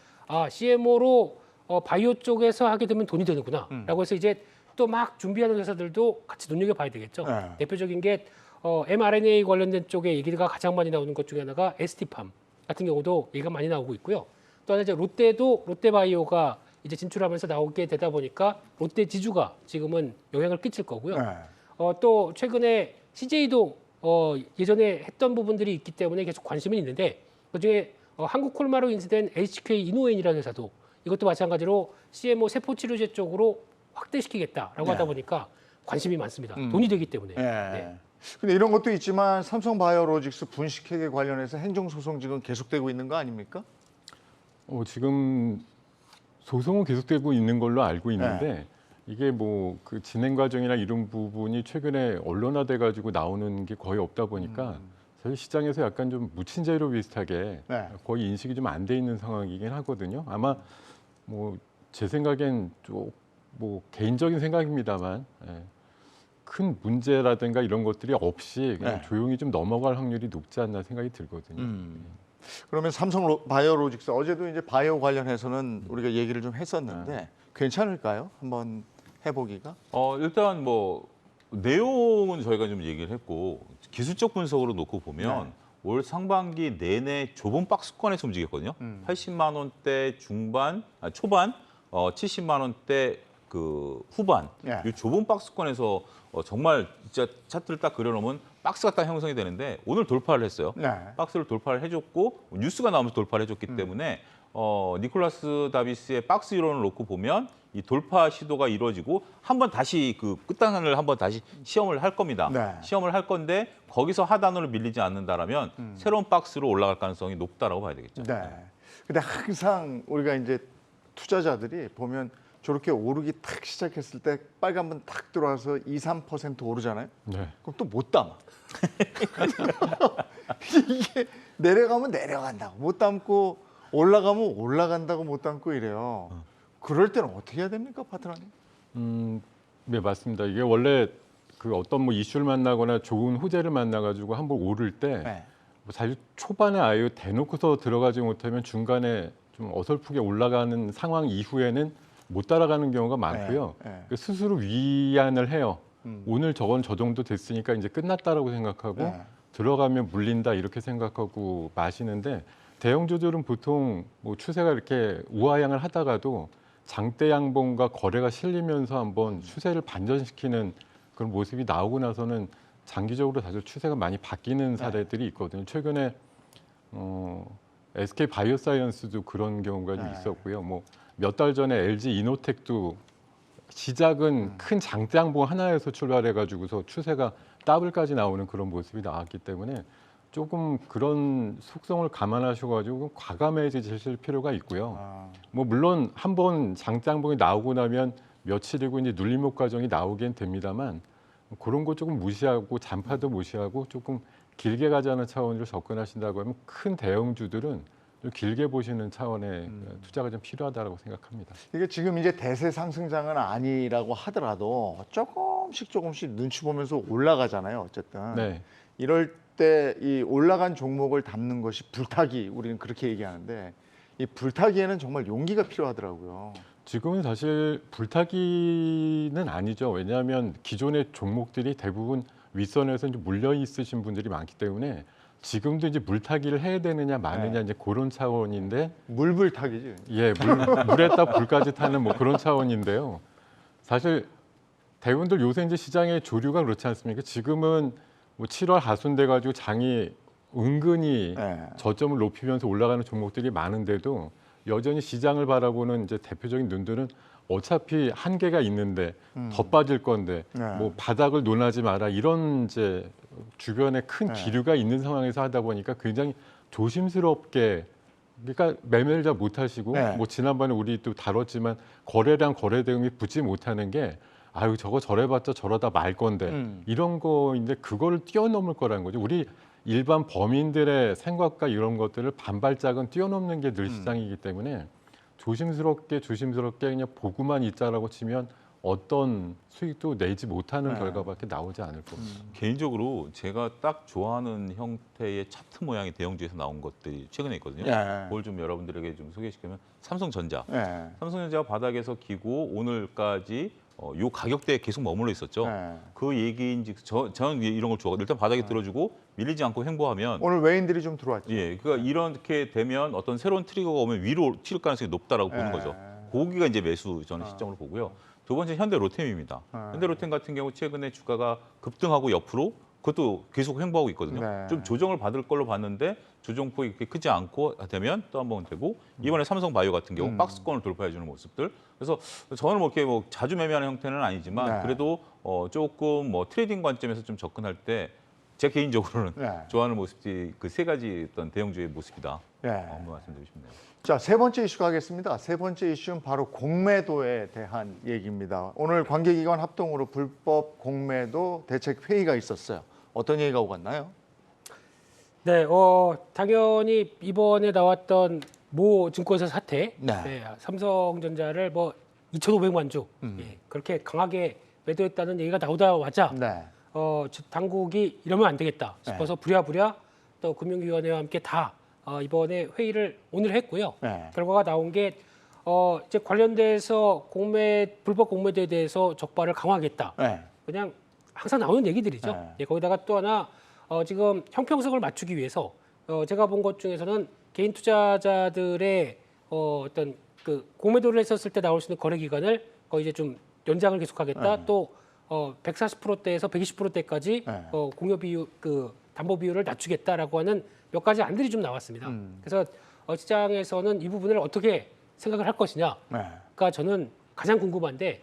[SPEAKER 3] CMO로 바이오 쪽에서 하게 되면 돈이 되는구나라고 해서 이제 또 막 준비하는 회사들도 같이 눈여겨봐야 되겠죠.
[SPEAKER 1] 네.
[SPEAKER 3] 대표적인 게 mRNA 관련된 쪽에 얘기가 가장 많이 나오는 것 중에 하나가 ST팜 같은 경우도 얘기가 많이 나오고 있고요. 또 하나 이제 롯데도 롯데바이오가 이제 진출하면서 나오게 되다 보니까 롯데 지주가 지금은 영향을 끼칠 거고요.
[SPEAKER 1] 네.
[SPEAKER 3] 또 최근에 CJ도 예전에 했던 부분들이 있기 때문에 계속 관심은 있는데 그중에 한국콜마로 인수된 HK 이노엔이라는 회사도 이것도 마찬가지로 CMO 세포치료제 쪽으로 확대시키겠다라고
[SPEAKER 1] 네.
[SPEAKER 3] 하다 보니까 관심이 많습니다. 돈이 되기 때문에.
[SPEAKER 1] 네.
[SPEAKER 3] 네.
[SPEAKER 1] 근데 이런 것도 있지만 삼성바이오로직스 분식회계 관련해서 행정소송 지금 계속되고 있는 거 아닙니까?
[SPEAKER 4] 지금 소송은 계속되고 있는 걸로 알고 있는데 이게 뭐 그 진행 과정이나 이런 부분이 최근에 언론화돼 가지고 나오는 게 거의 없다 보니까 사실 시장에서 약간 좀 묻힌 재료 비슷하게 거의 인식이 좀 안 돼 있는 상황이긴 하거든요. 아마 뭐 제 생각엔 좀 뭐 개인적인 생각입니다만 큰 문제라든가 이런 것들이 없이 그냥 조용히 좀 넘어갈 확률이 높지 않나 생각이 들거든요.
[SPEAKER 1] 그러면 삼성바이오로직스 어제도 이제 바이오 관련해서는 우리가 얘기를 좀 했었는데 괜찮을까요? 한번 해보기가?
[SPEAKER 2] 일단 뭐 내용은 저희가 좀 얘기를 했고 기술적 분석으로 놓고 보면 올 상반기 내내 좁은 박스권에서 움직였거든요. 80만 원대 초반, 70만 원대 그 후반 이 좁은 박스권에서 정말 진짜 차트를 딱 그려놓으면 박스가 딱 형성이 되는데 오늘 돌파를 했어요. 박스를 돌파를 해줬고 뉴스가 나오면서 돌파를 해줬기 때문에 니콜라스 다비스의 박스 이론을 놓고 보면 이 돌파 시도가 이루어지고 한번 다시 그 끝단을 한번 다시 시험을 할 겁니다. 시험을 할 건데 거기서 하단으로 밀리지 않는다라면 새로운 박스로 올라갈 가능성이 높다라고 봐야 되겠죠.
[SPEAKER 1] 근데 항상 우리가 이제 투자자들이 보면 저렇게 오르기 탁 시작했을 때 빨간불 탁 들어와서 2~3% 오르잖아요. 그럼 또 못 담아. 이게 내려가면 내려간다고 못 담고 올라가면 올라간다고 못 담고 이래요. 그럴 때는 어떻게 해야 됩니까, 파트너님?
[SPEAKER 4] 네, 맞습니다. 이게 원래 그 어떤 뭐 이슈를 만나거나 좋은 호재를 만나가지고 한번 오를 때 뭐 사실 초반에 아예 대놓고서 들어가지 못하면 중간에 좀 어설프게 올라가는 상황 이후에는 못 따라가는 경우가 많고요. 스스로 위안을 해요. 오늘 저건 저 정도 됐으니까 이제 끝났다라고 생각하고 들어가면 물린다 이렇게 생각하고 마시는데 대형 조절은 보통 뭐 추세가 이렇게 우하향을 하다가도 장대 양봉과 거래가 실리면서 한번 추세를 반전시키는 그런 모습이 나오고 나서는 장기적으로 사실 추세가 많이 바뀌는 사례들이 있거든요. 최근에 SK 바이오사이언스도 그런 경우가 좀 있었고요. 뭐 몇 달 전에 LG 이노텍도 시작은 큰 장대 양봉 하나에서 출발해가지고서 추세가 더블까지 나오는 그런 모습이 나왔기 때문에 조금 그런 속성을 감안하셔가지고 과감해지실 필요가 있고요. 뭐 물론 한번 장대 양봉이 나오고 나면 며칠이고 이제 눌림목 과정이 나오긴 됩니다만 그런 거 조금 무시하고 잔파도 무시하고 조금 길게 가자는 차원으로 접근하신다고 하면 큰 대형주들은 좀 길게 보시는 차원의 투자가 좀 필요하다고 생각합니다.
[SPEAKER 1] 이게 지금 이제 대세 상승장은 아니라고 하더라도 조금씩 눈치 보면서 올라가잖아요. 어쨌든
[SPEAKER 4] 네.
[SPEAKER 1] 이럴 때 이 올라간 종목을 담는 것이 불타기, 우리는 그렇게 얘기하는데 이 불타기에는 정말 용기가 필요하더라고요.
[SPEAKER 4] 지금은 사실 불타기는 아니죠. 왜냐하면 기존의 종목들이 대부분 윗선에서 이제 물려 있으신 분들이 많기 때문에 지금도 이제 물타기를 해야 되느냐 마느냐 이제 그런 차원인데
[SPEAKER 1] 물불타기지.
[SPEAKER 4] 예, 물에다 불까지 타는 뭐 그런 차원인데요. 사실 대운들 요새 이제 시장의 조류가 그렇지 않습니까? 지금은 뭐 7월 하순돼 가지고 장이 은근히
[SPEAKER 1] 네.
[SPEAKER 4] 저점을 높이면서 올라가는 종목들이 많은데도 여전히 시장을 바라보는 이제 대표적인 눈들은 어차피 한계가 있는데 더 빠질 건데
[SPEAKER 1] 네.
[SPEAKER 4] 뭐 바닥을 논하지 마라 이런 이제 주변에 큰
[SPEAKER 1] 네.
[SPEAKER 4] 기류가 있는 상황에서 하다 보니까 굉장히 조심스럽게 그러니까 매매를 잘 못하시고
[SPEAKER 1] 네.
[SPEAKER 4] 뭐 지난번에 우리 또 다뤘지만 거래량 거래 대응이 붙지 못하는 게 아유 저거 저래봤자 저러다 말 건데 이런 거인데 그거를 뛰어넘을 거라는 거죠. 우리 일반 범인들의 생각과 이런 것들을 반발짝은 뛰어넘는 게 늘 시장이기 때문에 조심스럽게 그냥 보고만 있자라고 치면 어떤 수익도 내지 못하는
[SPEAKER 1] 네.
[SPEAKER 4] 결과밖에 나오지 않을 겁니다.
[SPEAKER 2] 개인적으로 제가 딱 좋아하는 형태의 차트 모양의 대형주에서 나온 것들이 최근에 있거든요.
[SPEAKER 1] 예.
[SPEAKER 2] 그걸 좀 여러분들에게 좀 소개시키면 삼성전자.
[SPEAKER 1] 예.
[SPEAKER 2] 삼성전자가 바닥에서 기고 오늘까지 요 가격대에 계속 머물러 있었죠.
[SPEAKER 1] 예.
[SPEAKER 2] 그 얘기인지 저는 이런 걸 좋아하거든요. 일단 바닥에 들어주고 밀리지 않고 횡보하면
[SPEAKER 1] 오늘 외인들이 좀 들어왔죠.
[SPEAKER 2] 예, 그러니까 이렇게 되면 어떤 새로운 트리거가 오면 위로 튈 가능성이 높다라고 보는
[SPEAKER 1] 예.
[SPEAKER 2] 거죠. 거기가 이제 매수 저는 시점으로 보고요. 두 번째 현대로템입니다. 현대로템 같은 경우 최근에 주가가 급등하고 옆으로 그것도 계속 횡보하고 있거든요.
[SPEAKER 1] 네.
[SPEAKER 2] 좀 조정을 받을 걸로 봤는데 조정폭이 그렇게 크지 않고 되면 또 한 번 되고 이번에 삼성바이오 같은 경우 박스권을 돌파해주는 모습들. 그래서 저는 뭐 이렇게 뭐 자주 매매하는 형태는 아니지만
[SPEAKER 1] 네.
[SPEAKER 2] 그래도 조금 뭐 트레이딩 관점에서 좀 접근할 때 제 개인적으로는
[SPEAKER 1] 네.
[SPEAKER 2] 좋아하는 모습이 그 세 가지 어떤 대형주의 모습이다.
[SPEAKER 1] 예.
[SPEAKER 2] 한번 말씀드리고 싶네요.
[SPEAKER 1] 자, 세 번째 이슈 가겠습니다. 세 번째 이슈는 바로 공매도에 대한 얘기입니다. 오늘 관계기관 합동으로 불법 공매도 대책 회의가 있었어요. 어떤 얘기가 오갔나요?
[SPEAKER 3] 네, 당연히 이번에 나왔던 모 증권사 사태,
[SPEAKER 1] 네.
[SPEAKER 3] 삼성전자를 뭐 2,500만 주 예, 그렇게 강하게 매도했다는 얘기가 나오자마자
[SPEAKER 1] 네.
[SPEAKER 3] 당국이 이러면 안 되겠다 싶어서 부랴부랴 또 금융위원회와 함께 다 이번에 회의를 오늘 했고요.
[SPEAKER 1] 네.
[SPEAKER 3] 결과가 나온 게 이제 관련돼서 불법 공매도에 대해서 적발을 강화하겠다.
[SPEAKER 1] 네.
[SPEAKER 3] 그냥 항상 나오는 얘기들이죠.
[SPEAKER 1] 네.
[SPEAKER 3] 예, 거기다가 또 하나 지금 형평성을 맞추기 위해서 제가 본 것 중에서는 개인 투자자들의 어떤 그 공매도를 했었을 때 나올 수 있는 거래 기간을 거의 이제 좀 연장을 계속하겠다. 또 140%대에서 120%대까지
[SPEAKER 1] 네.
[SPEAKER 3] 공여 비율 그 담보 비율을 낮추겠다라고 하는 몇 가지 안들이 좀 나왔습니다. 그래서 시장에서는 이 부분을 어떻게 생각을 할 것이냐가
[SPEAKER 1] 네.
[SPEAKER 3] 저는 가장 궁금한데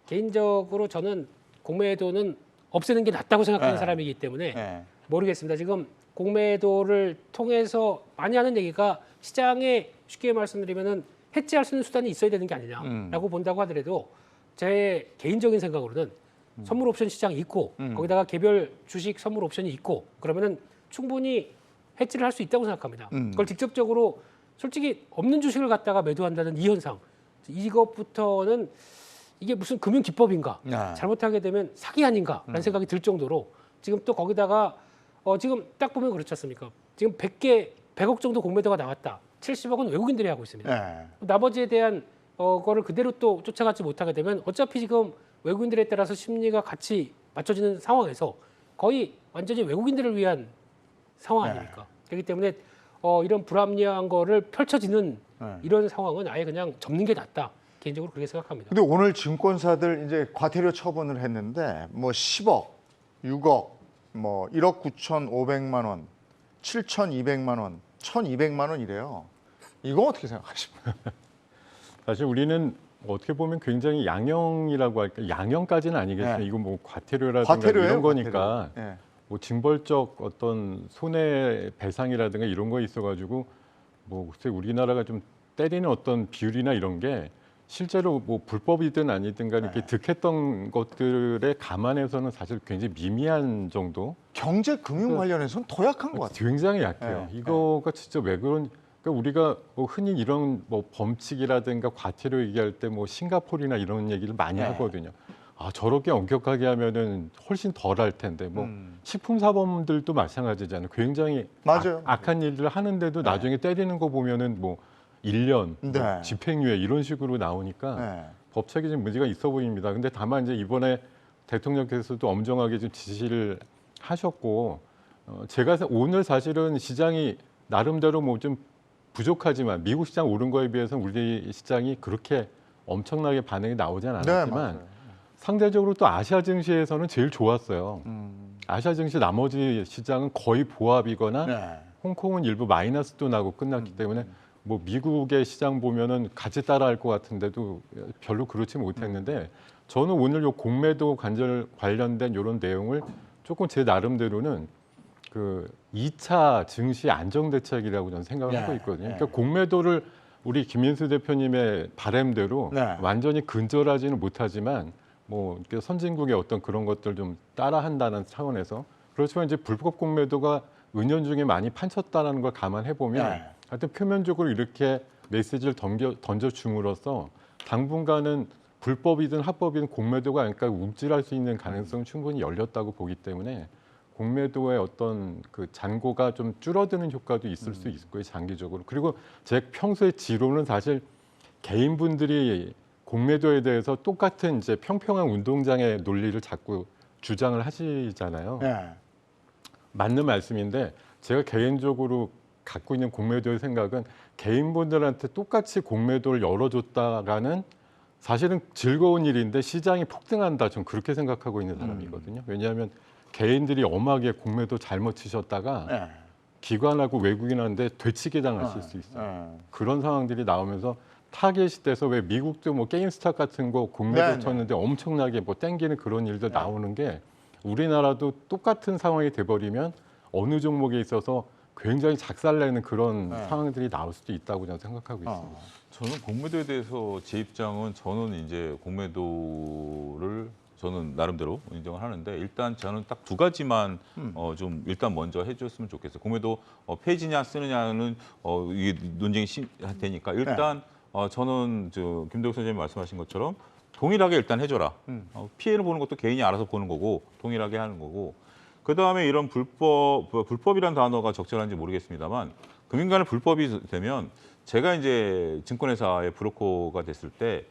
[SPEAKER 3] 개인적으로 저는 공매도는 없애는 게 낫다고 생각하는
[SPEAKER 1] 네.
[SPEAKER 3] 사람이기 때문에
[SPEAKER 1] 네.
[SPEAKER 3] 모르겠습니다. 지금 공매도를 통해서 많이 하는 얘기가 시장에 쉽게 말씀드리면은 해지할 수 있는 수단이 있어야 되는 게 아니냐라고 본다고 하더라도 제 개인적인 생각으로는 선물 옵션 시장이 있고 거기다가 개별 주식 선물 옵션이 있고 그러면은 충분히 해지를 할 수 있다고 생각합니다. 그걸 직접적으로 솔직히 없는 주식을 갖다가 매도한다는 이 현상 이것부터는 이게 무슨 금융 기법인가?
[SPEAKER 1] 네.
[SPEAKER 3] 잘못하게 되면 사기 아닌가라는 생각이 들 정도로 지금 또 거기다가 지금 딱 보면 그렇지 않습니까? 지금 100억 정도 공매도가 나왔다. 70억은 외국인들이 하고 있습니다.
[SPEAKER 1] 네.
[SPEAKER 3] 나머지에 대한 거를 그대로 또 쫓아가지 못하게 되면 어차피 지금 외국인들에 따라서 심리가 같이 맞춰지는 상황에서 거의 완전히 외국인들을 위한 상황 아닙니까? 그렇기 때문에 이런 불합리한 거를 펼쳐지는 이런 상황은 아예 그냥 접는 게 낫다. 개인적으로 그렇게 생각합니다.
[SPEAKER 1] 근데 오늘 증권사들 이제 과태료 처분을 했는데 뭐 10억, 6억, 뭐 1억 9,500만 원, 7,200만 원, 1,200만 원 이래요. 이거 어떻게 생각하십니까?
[SPEAKER 4] 사실 우리는 어떻게 보면 굉장히 양형이라고 할까 양형까지는 아니겠지만
[SPEAKER 1] 네.
[SPEAKER 4] 이거 뭐 과태료라든가
[SPEAKER 1] 과태료예요,
[SPEAKER 4] 이런 거니까
[SPEAKER 1] 과태료. 네.
[SPEAKER 4] 뭐 징벌적 어떤 손해배상이라든가 이런 거 있어가지고 뭐 글쎄 우리나라가 좀 때리는 어떤 비율이나 이런 게 실제로 뭐 불법이든 아니든 간에 이렇게 득했던 것들에 감안해서는 사실 굉장히 미미한 정도
[SPEAKER 1] 경제 금융 관련해서는 더 약한 것 같아요.
[SPEAKER 4] 굉장히 약해요.
[SPEAKER 1] 네.
[SPEAKER 4] 이거가 진짜 왜 그런 그러니까 우리가 뭐 흔히 이런 뭐 범칙이라든가 과태료 얘기할 때 뭐 싱가포르나 이런 얘기를 많이
[SPEAKER 1] 네.
[SPEAKER 4] 하거든요. 아 저렇게 엄격하게 하면은 훨씬 덜 할 텐데 뭐 식품사범들도 마찬가지잖아요. 굉장히
[SPEAKER 1] 맞아요.
[SPEAKER 4] 악한 일을 하는데도 나중에 때리는 거 보면은 뭐 1년 뭐
[SPEAKER 1] 네.
[SPEAKER 4] 집행유예 이런 식으로 나오니까
[SPEAKER 1] 네.
[SPEAKER 4] 법적인 문제가 있어 보입니다. 근데 다만 이제 이번에 대통령께서도 엄정하게 좀 지시를 하셨고 제가 오늘 사실은 시장이 나름대로 뭐 좀 부족하지만 미국 시장 오른 거에 비해서 우리 시장이 그렇게 엄청나게 반응이 나오진
[SPEAKER 1] 네,
[SPEAKER 4] 않았지만
[SPEAKER 1] 맞아요.
[SPEAKER 4] 상대적으로 또 아시아 증시에서는 제일 좋았어요. 아시아 증시 나머지 시장은 거의 보합이거나
[SPEAKER 1] 네.
[SPEAKER 4] 홍콩은 일부 마이너스도 나고 끝났기 때문에 뭐 미국의 시장 보면은 같이 따라할 것 같은데도 별로 그렇지 못했는데 저는 오늘 요 공매도 관련된 이런 내용을 조금 제 나름대로는 그 2차 증시 안정 대책이라고 저는 생각을 하고 있거든요. 그러니까 공매도를 우리 김인수 대표님의 바람대로
[SPEAKER 1] 네.
[SPEAKER 4] 완전히 근절하지는 못하지만 뭐 이렇게 선진국의 어떤 그런 것들 좀 따라한다는 차원에서 그렇지만 이제 불법 공매도가 은연중에 많이 판쳤다는 걸 감안해 보면
[SPEAKER 1] 네.
[SPEAKER 4] 하여튼 표면적으로 이렇게 메시지를 던져줌으로써 당분간은 불법이든 합법이든 공매도가 그러니까 움찔할 수 있는 가능성은 충분히 열렸다고 보기 때문에 공매도의 어떤 그 잔고가 좀 줄어드는 효과도 있을 수 있고요, 장기적으로. 그리고 제 평소의 지로는 사실 개인분들이 공매도에 대해서 똑같은 이제 평평한 운동장의 논리를 자꾸 주장을 하시잖아요.
[SPEAKER 1] 네.
[SPEAKER 4] 맞는 말씀인데 제가 개인적으로 갖고 있는 공매도의 생각은 개인분들한테 똑같이 공매도를 열어줬다가는 사실은 즐거운 일인데 시장이 폭등한다. 좀 그렇게 생각하고 있는 사람이거든요. 왜냐하면 개인들이 엄하게 공매도 잘못 치셨다가
[SPEAKER 1] 네.
[SPEAKER 4] 기관하고 외국인한테 되치게 당하실 수 있어요.
[SPEAKER 1] 네.
[SPEAKER 4] 그런 상황들이 나오면서 타겟이 돼서 왜 미국도 뭐 게임스탑 같은 거 공매도
[SPEAKER 1] 네, 네.
[SPEAKER 4] 쳤는데 엄청나게 뭐 땡기는 그런 일도 나오는 게 우리나라도 똑같은 상황이 돼버리면 어느 종목에 있어서 굉장히 작살내는 그런 상황들이 나올 수도 있다고 저는 생각하고 있습니다.
[SPEAKER 2] 저는 공매도에 대해서 제 입장은 저는 이제 공매도를 저는 나름대로 인정을 하는데 일단 저는 딱 두 가지만 좀 일단 먼저 해줬으면 좋겠어요. 공매도 폐지냐 쓰느냐는 이게 논쟁이 되니까 일단 저는 저 김도혁 선생님이 말씀하신 것처럼 동일하게 일단 해줘라. 피해를 보는 것도 개인이 알아서 보는 거고 동일하게 하는 거고 그 다음에 이런 불법이란 단어가 적절한지 모르겠습니다만 금융간의 불법이 되면 제가 이제 증권회사의 브로커가 됐을 때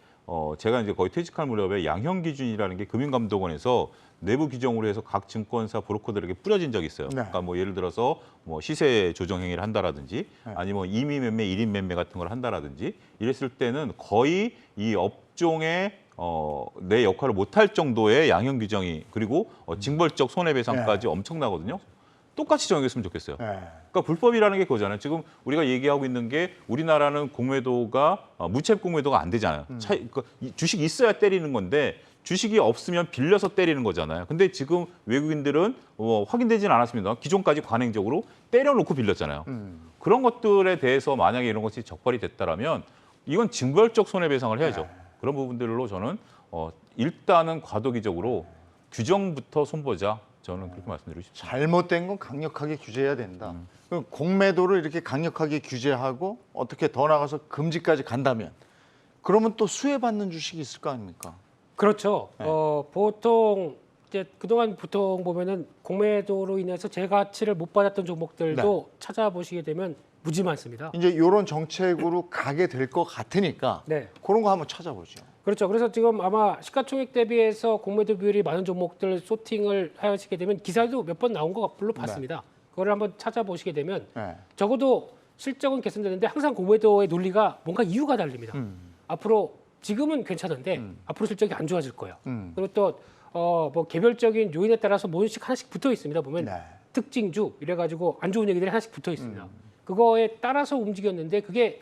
[SPEAKER 2] 제가 이제 거의 퇴직할 무렵에 양형 기준이라는 게 금융감독원에서 내부 규정으로 해서 각 증권사 브로커들에게 뿌려진 적이 있어요.
[SPEAKER 1] 네.
[SPEAKER 2] 그러니까 뭐 예를 들어서 뭐 시세 조정 행위를 한다라든지 아니면 임의 매매, 일인 매매 같은 걸 한다라든지 이랬을 때는 거의 이 업종의 내 역할을 못할 정도의 양형 규정이 그리고 징벌적 손해배상까지 엄청나거든요. 똑같이 정해줬으면 좋겠어요.
[SPEAKER 1] 네.
[SPEAKER 2] 그러니까 불법이라는 게 그거잖아요. 지금 우리가 얘기하고 있는 게 우리나라는 공매도가 무채 공매도가 안 되잖아요. 그러니까 주식이 있어야 때리는 건데 주식이 없으면 빌려서 때리는 거잖아요. 근데 지금 외국인들은 확인되지는 않았습니다. 기존까지 관행적으로 때려놓고 빌렸잖아요. 그런 것들에 대해서 만약에 이런 것이 적발이 됐다라면 이건 징벌적 손해배상을 해야죠. 그런 부분들로 저는 일단은 과도기적으로 규정부터 손보자. 저는 그렇게 말씀드리고 싶습니다.
[SPEAKER 1] 잘못된 건 강력하게 규제해야 된다. 그럼 공매도를 이렇게 강력하게 규제하고 어떻게 더 나가서 금지까지 간다면 그러면 또 수혜받는 주식이 있을 거 아닙니까?
[SPEAKER 3] 그렇죠.
[SPEAKER 1] 네.
[SPEAKER 3] 보통 이제 그동안 보통 보면은 공매도로 인해서 재가치를 못 받았던 종목들도 찾아보시게 되면 무지 많습니다.
[SPEAKER 1] 이제 이런 정책으로 가게 될 것 같으니까
[SPEAKER 3] 네.
[SPEAKER 1] 그런 거 한번 찾아보죠.
[SPEAKER 3] 그렇죠. 그래서 지금 아마 시가총액 대비해서 공매도 비율이 많은 종목들 소팅을 하시게 되면 기사도 몇 번 나온 거 별로 봤습니다. 그거를 한번 찾아보시게 되면
[SPEAKER 1] 네.
[SPEAKER 3] 적어도 실적은 개선되는데 항상 공매도의 논리가 뭔가 이유가 다릅니다. 앞으로 지금은 괜찮은데 앞으로 실적이 안 좋아질 거예요. 그리고 또 뭐 개별적인 요인에 따라서 뭐씩 하나씩 붙어 있습니다. 보면
[SPEAKER 1] 네.
[SPEAKER 3] 특징주 이래가지고 안 좋은 얘기들이 하나씩 붙어 있습니다. 그거에 따라서 움직였는데 그게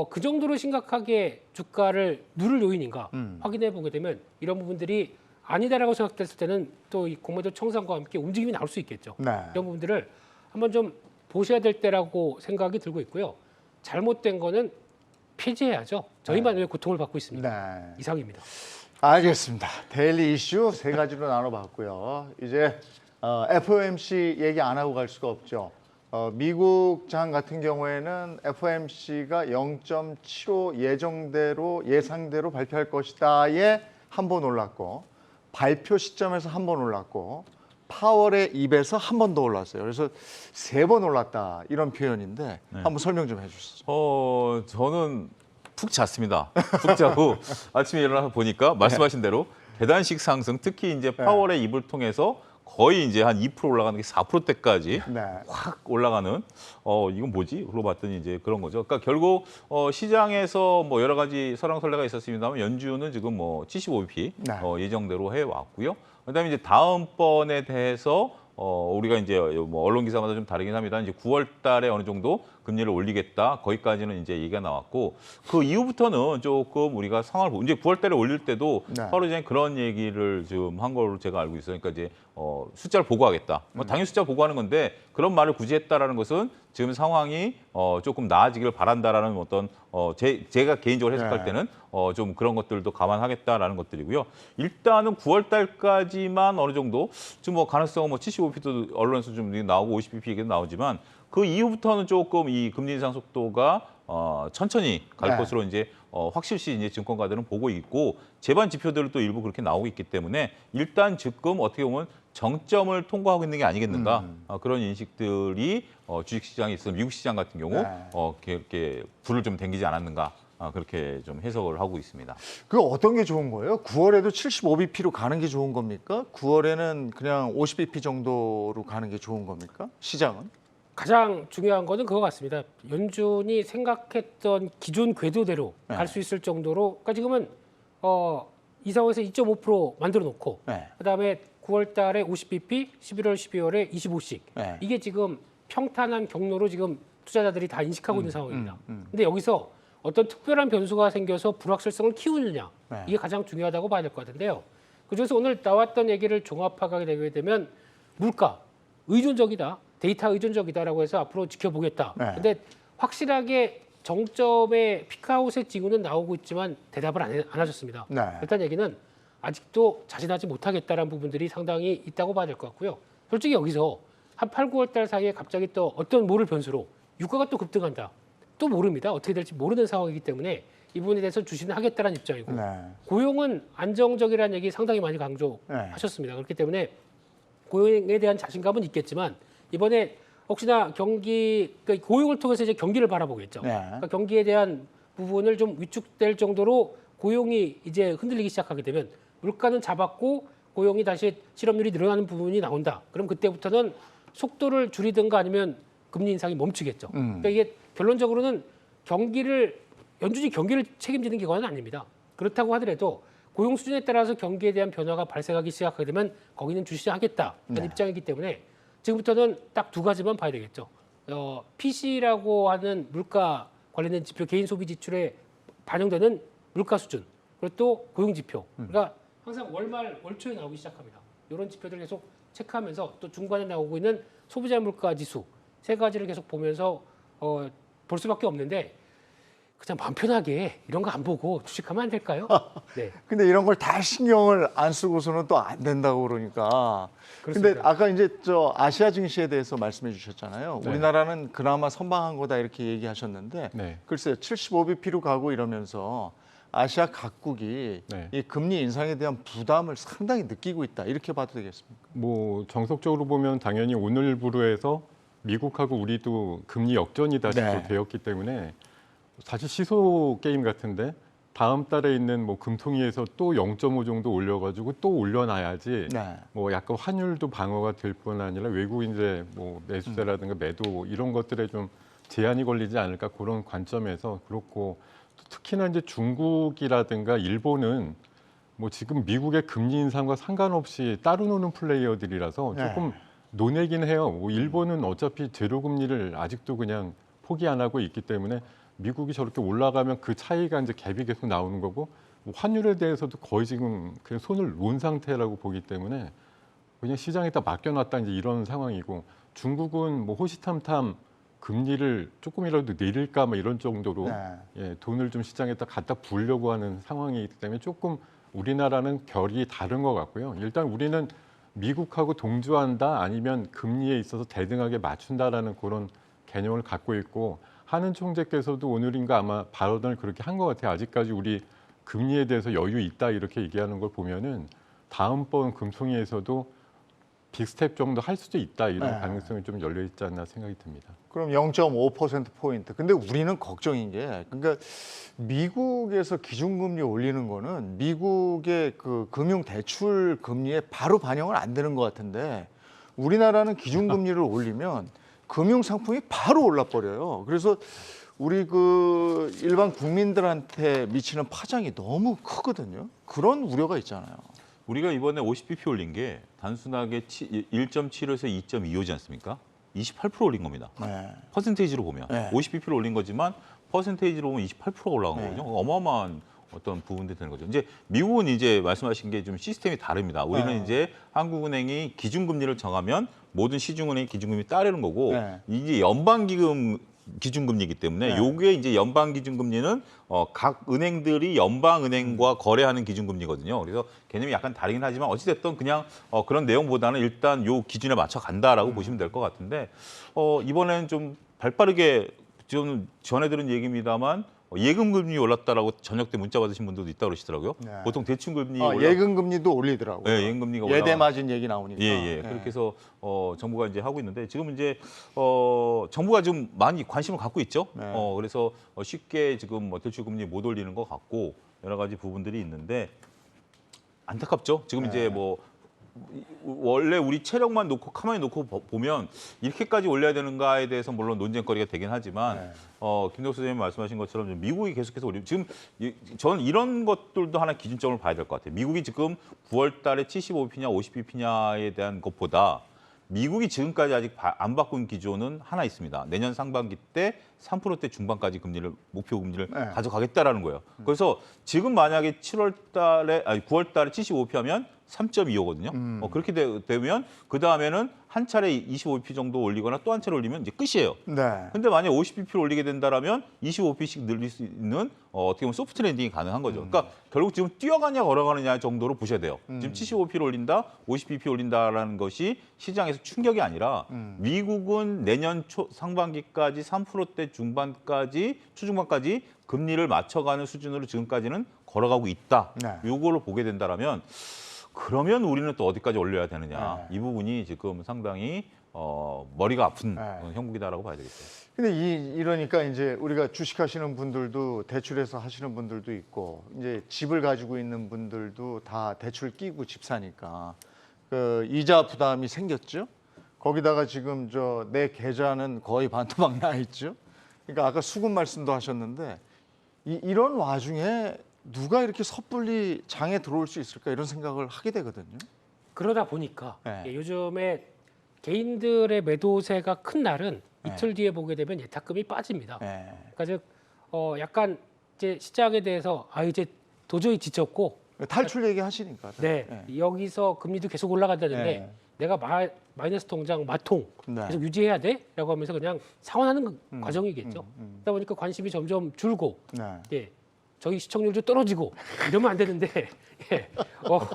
[SPEAKER 3] 그 정도로 심각하게 주가를 누를 요인인가 확인해 보게 되면 이런 부분들이 아니다라고 생각됐을 때는 또 이 공매도 청산과 함께 움직임이 나올 수 있겠죠.
[SPEAKER 1] 네.
[SPEAKER 3] 이런 부분들을 한번 좀 보셔야 될 때라고 생각이 들고 있고요. 잘못된 거는 폐지해야죠. 저희만 왜 고통을 받고 있습니다.
[SPEAKER 1] 네.
[SPEAKER 3] 이상입니다.
[SPEAKER 1] 알겠습니다. 데일리 이슈 세 가지로 나눠봤고요. 이제 FOMC 얘기 안 하고 갈 수가 없죠. 미국 장 같은 경우에는 FOMC가 0.75 예상대로 발표할 것이다에 한 번 올랐고 발표 시점에서 한 번 올랐고 파월의 입에서 한 번 더 올랐어요. 그래서 3번 올랐다 이런 표현인데 한번 설명 좀 해주시죠.
[SPEAKER 2] 저는 푹 잤습니다. 푹 자고 아침에 일어나서 보니까 말씀하신 대로 계단식 상승, 특히 이제 파월의 입을 통해서 거의 이제 한 2% 올라가는 게 4%대까지
[SPEAKER 1] 네.
[SPEAKER 2] 확 올라가는 이건 뭐지? 그러고 봤더니 이제 그런 거죠. 그러니까 결국 시장에서 뭐 여러 가지 설왕설래가 있었습니다만 연준은 지금 뭐 75bp
[SPEAKER 1] 네.
[SPEAKER 2] 예정대로 해 왔고요. 그다음에 이제 다음번에 대해서 우리가 이제 뭐 언론 기사마다 좀 다르긴 합니다. 이제 9월 달에 어느 정도 금리를 올리겠다. 거기까지는 이제 얘기가 나왔고 그 이후부터는 조금 우리가 상황을 보고 이제 9월 달에 올릴 때도
[SPEAKER 1] 네.
[SPEAKER 2] 바로 이제 그런 얘기를 좀 한 걸로 제가 알고 있어요. 그러니까 이제 숫자를 보고하겠다. 뭐 당연히 숫자 보고하는 건데 그런 말을 굳이 했다라는 것은 지금 상황이 조금 나아지기를 바란다라는 어떤 제가 개인적으로 해석할
[SPEAKER 1] 네.
[SPEAKER 2] 때는 좀 그런 것들도 감안하겠다라는 것들이고요. 일단은 9월 달까지만 어느 정도 지금 뭐 가능성은 뭐 75bp도 언론에서 좀 나오고 50bp 얘기도 나오지만 그 이후부터는 조금 이 금리 인상 속도가 천천히 갈
[SPEAKER 1] 네.
[SPEAKER 2] 것으로 이제 확실시 이제 증권가들은 보고 있고 제반 지표들도 일부 그렇게 나오고 있기 때문에 일단 지금 어떻게 보면 정점을 통과하고 있는 게 아니겠는가 그런 인식들이 주식시장에 있어 미국 시장 같은 경우
[SPEAKER 1] 네.
[SPEAKER 2] 이렇게 불을 좀 당기지 않았는가 그렇게 좀 해석을 하고 있습니다.
[SPEAKER 1] 그 어떤 게 좋은 거예요? 9월에도 75bp로 가는 게 좋은 겁니까? 9월에는 그냥 50bp 정도로 가는 게 좋은 겁니까? 시장은?
[SPEAKER 3] 가장 중요한 거는 그거 같습니다. 연준이 생각했던 기존 궤도대로 갈 수 있을 정도로, 그러니까 지금은 이 상황에서 2.5% 만들어 놓고,
[SPEAKER 1] 네.
[SPEAKER 3] 그다음에 9월 달에 50bp, 11월, 12월에 25씩.
[SPEAKER 1] 네.
[SPEAKER 3] 이게 지금 평탄한 경로로 지금 투자자들이 다 인식하고 있는 상황입니다. 근데 여기서 어떤 특별한 변수가 생겨서 불확실성을 키우느냐,
[SPEAKER 1] 네.
[SPEAKER 3] 이게 가장 중요하다고 봐야 될 것 같은데요. 그중에서 오늘 나왔던 얘기를 종합하게 되게 되면 물가 의존적이다, 데이터 의존적이다라고 해서 앞으로 지켜보겠다.
[SPEAKER 1] 네.
[SPEAKER 3] 근데 확실하게 정점의 피크아웃의 징후는 나오고 있지만 대답을 안 하셨습니다.
[SPEAKER 1] 네.
[SPEAKER 3] 일단 얘기는 아직도 자신하지 못하겠다라는 부분들이 상당히 있다고 봐야 될 것 같고요. 솔직히 여기서 한 8, 9월 달 사이에 갑자기 또 어떤 모를 변수로 유가가 또 급등한다. 또 모릅니다. 어떻게 될지 모르는 상황이기 때문에 이 부분에 대해서 주시는 하겠다는 입장이고
[SPEAKER 1] 네.
[SPEAKER 3] 고용은 안정적이라는 얘기 상당히 많이 강조하셨습니다. 그렇기 때문에 고용에 대한 자신감은 있겠지만 이번에 혹시나 그러니까 고용을 통해서 이제 경기를 바라보겠죠.
[SPEAKER 1] 네.
[SPEAKER 3] 그러니까 경기에 대한 부분을 좀 위축될 정도로 고용이 이제 흔들리기 시작하게 되면 물가는 잡았고 고용이 다시 실업률이 늘어나는 부분이 나온다. 그럼 그때부터는 속도를 줄이든가 아니면 금리 인상이 멈추겠죠. 그러니까 이게 결론적으로는 연준이 경기를 책임지는 기관은 아닙니다. 그렇다고 하더라도 고용 수준에 따라서 경기에 대한 변화가 발생하기 시작하게 되면 거기는 주시하겠다는 입장이기 때문에 지금부터는 딱 두 가지만 봐야 되겠죠. PC라고 하는 물가 관련된 지표, 개인 소비 지출에 반영되는 물가 수준, 그리고 또 고용 지표. 그러니까 항상 월말, 월초에 나오기 시작합니다. 이런 지표들을 계속 체크하면서 또 중간에 나오고 있는 소비자 물가 지수 세 가지를 계속 보면서 볼 수밖에 없는데 그냥 마음 편하게 이런 거 안 보고 주식하면 안 될까요? 네.
[SPEAKER 1] 근데 이런 걸 다 신경을 안 쓰고서는 또 안 된다고 그러니까. 근데
[SPEAKER 3] 그렇습니다.
[SPEAKER 1] 아까 이제 저 아시아 증시에 대해서 말씀해 주셨잖아요.
[SPEAKER 4] 네.
[SPEAKER 1] 우리나라는 그나마 선방한 거다 이렇게 얘기하셨는데
[SPEAKER 4] 네.
[SPEAKER 1] 글쎄요. 75bp로 가고 이러면서 아시아 각국이
[SPEAKER 4] 네.
[SPEAKER 1] 이 금리 인상에 대한 부담을 상당히 느끼고 있다. 이렇게 봐도 되겠습니까?
[SPEAKER 4] 뭐 정석적으로 보면 당연히 오늘부로 해서 미국하고 우리도 금리 역전이 다시
[SPEAKER 1] 네.
[SPEAKER 4] 또 되었기 때문에 사실 시소 게임 같은데 다음 달에 있는 뭐 금통위에서 또 0.5 정도 올려가지고 또 올려놔야지
[SPEAKER 1] 네.
[SPEAKER 4] 뭐 약간 환율도 방어가 될 뿐 아니라 외국인들의 뭐 매수세라든가 매도 이런 것들에 좀 제한이 걸리지 않을까 그런 관점에서 그렇고 또 특히나 이제 중국이라든가 일본은 뭐 지금 미국의 금리 인상과 상관없이 따로 노는 플레이어들이라서
[SPEAKER 1] 네.
[SPEAKER 4] 조금 논외긴 해요. 뭐 일본은 어차피 제로 금리를 아직도 그냥 포기 안 하고 있기 때문에 미국이 저렇게 올라가면 그 차이가 이제 갭이 계속 나오는 거고 뭐 환율에 대해서도 거의 지금 그냥 손을 놓은 상태라고 보기 때문에 그냥 시장에다 맡겨놨다 이제 이런 상황이고 중국은 뭐 호시탐탐 금리를 조금이라도 내릴까 뭐 이런 정도로
[SPEAKER 1] 네.
[SPEAKER 4] 예, 돈을 좀 시장에다 갖다 부으려고 하는 상황이기 때문에 조금 우리나라는 결이 다른 것 같고요. 일단 우리는 미국하고 동조한다 아니면 금리에 있어서 대등하게 맞춘다라는 그런 개념을 갖고 있고 하는 총재께서도 오늘인가 아마 발언을 그렇게 한 것 같아요. 아직까지 우리 금리에 대해서 여유 있다 이렇게 얘기하는 걸 보면은 다음번 금통위에서도 빅스텝 정도 할 수도 있다 이런
[SPEAKER 1] 네.
[SPEAKER 4] 가능성이 좀 열려 있지 않나 생각이 듭니다.
[SPEAKER 1] 그럼 0.5%포인트. 근데 우리는 걱정인 게, 그러니까 미국에서 기준금리 올리는 거는 미국의 그 금융대출 금리에 바로 반영을 안 되는 것 같은데 우리나라는 기준금리를 올리면 금융상품이 바로 올라버려요. 그래서 우리 그 일반 국민들한테 미치는 파장이 너무 크거든요. 그런 우려가 있잖아요.
[SPEAKER 2] 우리가 이번에 50bp 올린 게 단순하게 1.75에서 2.25지 않습니까? 28% 올린 겁니다.
[SPEAKER 1] 네.
[SPEAKER 2] 퍼센테이지로 보면
[SPEAKER 1] 네.
[SPEAKER 2] 50bp를 올린 거지만 퍼센테이지로 보면 28%가 올라간
[SPEAKER 1] 네.
[SPEAKER 2] 거거든요. 어마어마한 어떤 부분들이 되는 거죠. 이제 미국은 이제 말씀하신 게 좀 시스템이 다릅니다. 우리는
[SPEAKER 1] 네.
[SPEAKER 2] 이제 한국은행이 기준금리를 정하면 모든 시중은행이 기준금리 따르는 거고
[SPEAKER 1] 네.
[SPEAKER 2] 이제 연방기금 기준금리이기 때문에
[SPEAKER 1] 네.
[SPEAKER 2] 요게 이제 연방기준금리는 각 은행들이 연방은행과 거래하는 기준금리거든요. 그래서 개념이 약간 다르긴 하지만 어찌됐든 그냥 그런 내용보다는 일단 요 기준에 맞춰 간다라고 보시면 될 것 같은데 이번에는 좀 발빠르게 좀 전해 들은 얘기입니다만 예금금리 올랐다라고 저녁 때 문자 받으신 분들도 있다고 그러시더라고요.
[SPEAKER 1] 네.
[SPEAKER 2] 보통 대출금리
[SPEAKER 1] 예금금리도 올리더라고요.
[SPEAKER 2] 네, 예금금리가
[SPEAKER 1] 예대
[SPEAKER 2] 올라가-
[SPEAKER 1] 맞은 얘기 나오니까.
[SPEAKER 2] 예.
[SPEAKER 1] 네.
[SPEAKER 2] 그렇게 해서 정부가 이제 하고 있는데 지금 이제 정부가 좀 많이 관심을 갖고 있죠.
[SPEAKER 1] 네.
[SPEAKER 2] 그래서 쉽게 지금 뭐 대출금리 못 올리는 것 같고 여러 가지 부분들이 있는데 안타깝죠. 지금
[SPEAKER 1] 네.
[SPEAKER 2] 이제 뭐 원래 우리 체력만 놓고 가만히 놓고 보면 이렇게까지 올려야 되는가에 대해서 물론 논쟁거리가 되긴 하지만
[SPEAKER 1] 네.
[SPEAKER 2] 김덕수 선생님 말씀하신 것처럼 미국이 계속해서 지금 저는 이런 것들도 하나 기준점을 봐야 될 것 같아요. 미국이 지금 9월 달에 75bp냐 50bp냐에 대한 것보다 미국이 지금까지 아직 안 바꾼 기조는 하나 있습니다. 내년 상반기 때 3%대 중반까지 목표 금리를
[SPEAKER 1] 네.
[SPEAKER 2] 가져가겠다라는 거예요. 그래서 지금 만약에 9월 달에 75bp 하면 3.25거든요. 그렇게 되면 그 다음에는 한 차례 25bp 정도 올리거나 또 한 차례 올리면 이제 끝이에요.
[SPEAKER 1] 네.
[SPEAKER 2] 근데 만약 50bp를 올리게 된다라면 25bp씩 늘릴 수 있는 어떻게 보면 소프트 랜딩이 가능한 거죠. 그러니까 결국 지금 뛰어가냐 걸어가느냐 정도로 보셔야 돼요. 지금 75bp를 올린다, 50bp 올린다라는 것이 시장에서 충격이 아니라 미국은 내년 상반기까지 3%대 중반까지 초중반까지 금리를 맞춰가는 수준으로 지금까지는 걸어가고 있다.
[SPEAKER 1] 네.
[SPEAKER 2] 이걸로 보게 된다라면 그러면 우리는 또 어디까지 올려야 되느냐.
[SPEAKER 1] 네.
[SPEAKER 2] 이 부분이 지금 상당히 머리가 아픈
[SPEAKER 1] 네.
[SPEAKER 2] 형국이다라고 봐야 되겠어요.
[SPEAKER 1] 근데 이러니까 이제 우리가 주식하시는 분들도 대출해서 하시는 분들도 있고 이제 집을 가지고 있는 분들도 다 대출 끼고 집 사니까 그 이자 부담이 생겼죠. 거기다가 지금 내 계좌는 거의 반토막 나 있죠. 그러니까 아까 수급 말씀도 하셨는데 이런 와중에 누가 이렇게 섣불리 장에 들어올 수 있을까 이런 생각을 하게 되거든요.
[SPEAKER 3] 그러다 보니까
[SPEAKER 1] 네.
[SPEAKER 3] 요즘에 개인들의 매도세가 큰 날은
[SPEAKER 1] 네.
[SPEAKER 3] 이틀 뒤에 보게 되면 예탁금이 빠집니다.
[SPEAKER 1] 네.
[SPEAKER 3] 그러니까 즉 약간 이제 시장에 대해서 이제 도저히 지쳤고
[SPEAKER 1] 탈출 얘기하시니까.
[SPEAKER 3] 네, 여기서 금리도 계속 올라간다는데
[SPEAKER 1] 네.
[SPEAKER 3] 내가 마이너스 통장 마통
[SPEAKER 1] 네.
[SPEAKER 3] 계속 유지해야 돼라고 하면서 그냥 상환하는 과정이겠죠. 그러다 보니까 관심이 점점 줄고
[SPEAKER 1] 네.
[SPEAKER 3] 저희 시청률도 떨어지고 이러면 안 되는데 예.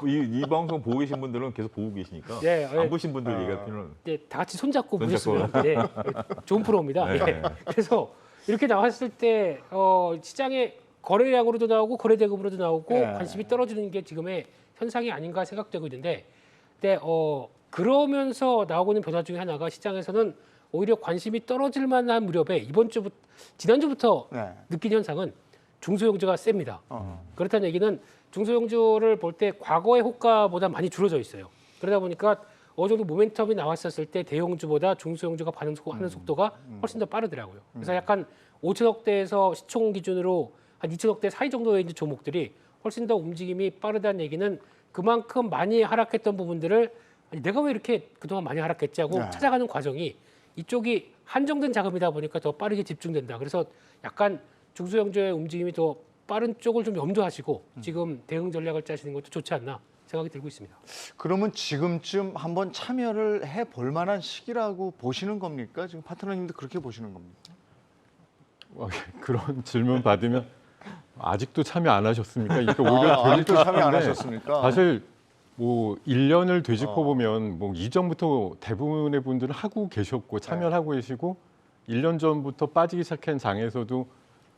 [SPEAKER 2] 이 방송 보고 계신 분들은 계속 보고 계시니까
[SPEAKER 3] 예,
[SPEAKER 2] 안 보신 분들 얘기할 필요는
[SPEAKER 3] 이제 다 같이 손잡고
[SPEAKER 2] 손잡고.
[SPEAKER 3] 보셨으면 좋은 프로입니다.
[SPEAKER 2] 네.
[SPEAKER 3] 예. 그래서 이렇게 나왔을 때 시장에 거래량으로도 나오고 거래대금으로도 나오고
[SPEAKER 1] 네.
[SPEAKER 3] 관심이 떨어지는 게 지금의 현상이 아닌가 생각되고 있는데, 근데 그러면서 나오고 있는 변화 중에 하나가 시장에서는 오히려 관심이 떨어질 만한 무렵에 지난주부터
[SPEAKER 1] 네.
[SPEAKER 3] 느낀 현상은 중소형주가 셉니다. 그렇다는 얘기는 중소형주를 볼 때 과거의 호가보다 많이 줄어져 있어요. 그러다 보니까 어느 정도 모멘텀이 나왔었을 때 대형주보다 중소형주가 반응하는 속도가 훨씬 더 빠르더라고요. 그래서 약간 5천억대에서 시총 기준으로 한 2천억대 사이 정도의 이제 종목들이 훨씬 더 움직임이 빠르다는 얘기는 그만큼 많이 하락했던 부분들을 내가 왜 이렇게 그동안 많이 하락했지 하고
[SPEAKER 1] 네.
[SPEAKER 3] 찾아가는 과정이 이쪽이 한정된 자금이다 보니까 더 빠르게 집중된다. 그래서 약간 중소형주의 움직임이 더 빠른 쪽을 좀 염두하시고 지금 대응 전략을 짜시는 것도 좋지 않나 생각이 들고 있습니다.
[SPEAKER 1] 그러면 지금쯤 한번 참여를 해볼 만한 시기라고 보시는 겁니까? 지금 파트너님도 그렇게 보시는 겁니까?
[SPEAKER 4] 그런 질문 받으면 아직도 참여 안 하셨습니까? 이게 오히려
[SPEAKER 1] 아직도 참여 안
[SPEAKER 4] 돌리는데
[SPEAKER 1] 하셨습니까?
[SPEAKER 4] 사실 뭐 1년을 되짚어 보면 뭐 이전부터 대부분의 분들은 하고 계셨고 참여를 하고 계시고 1년 전부터 빠지기 시작한 장에서도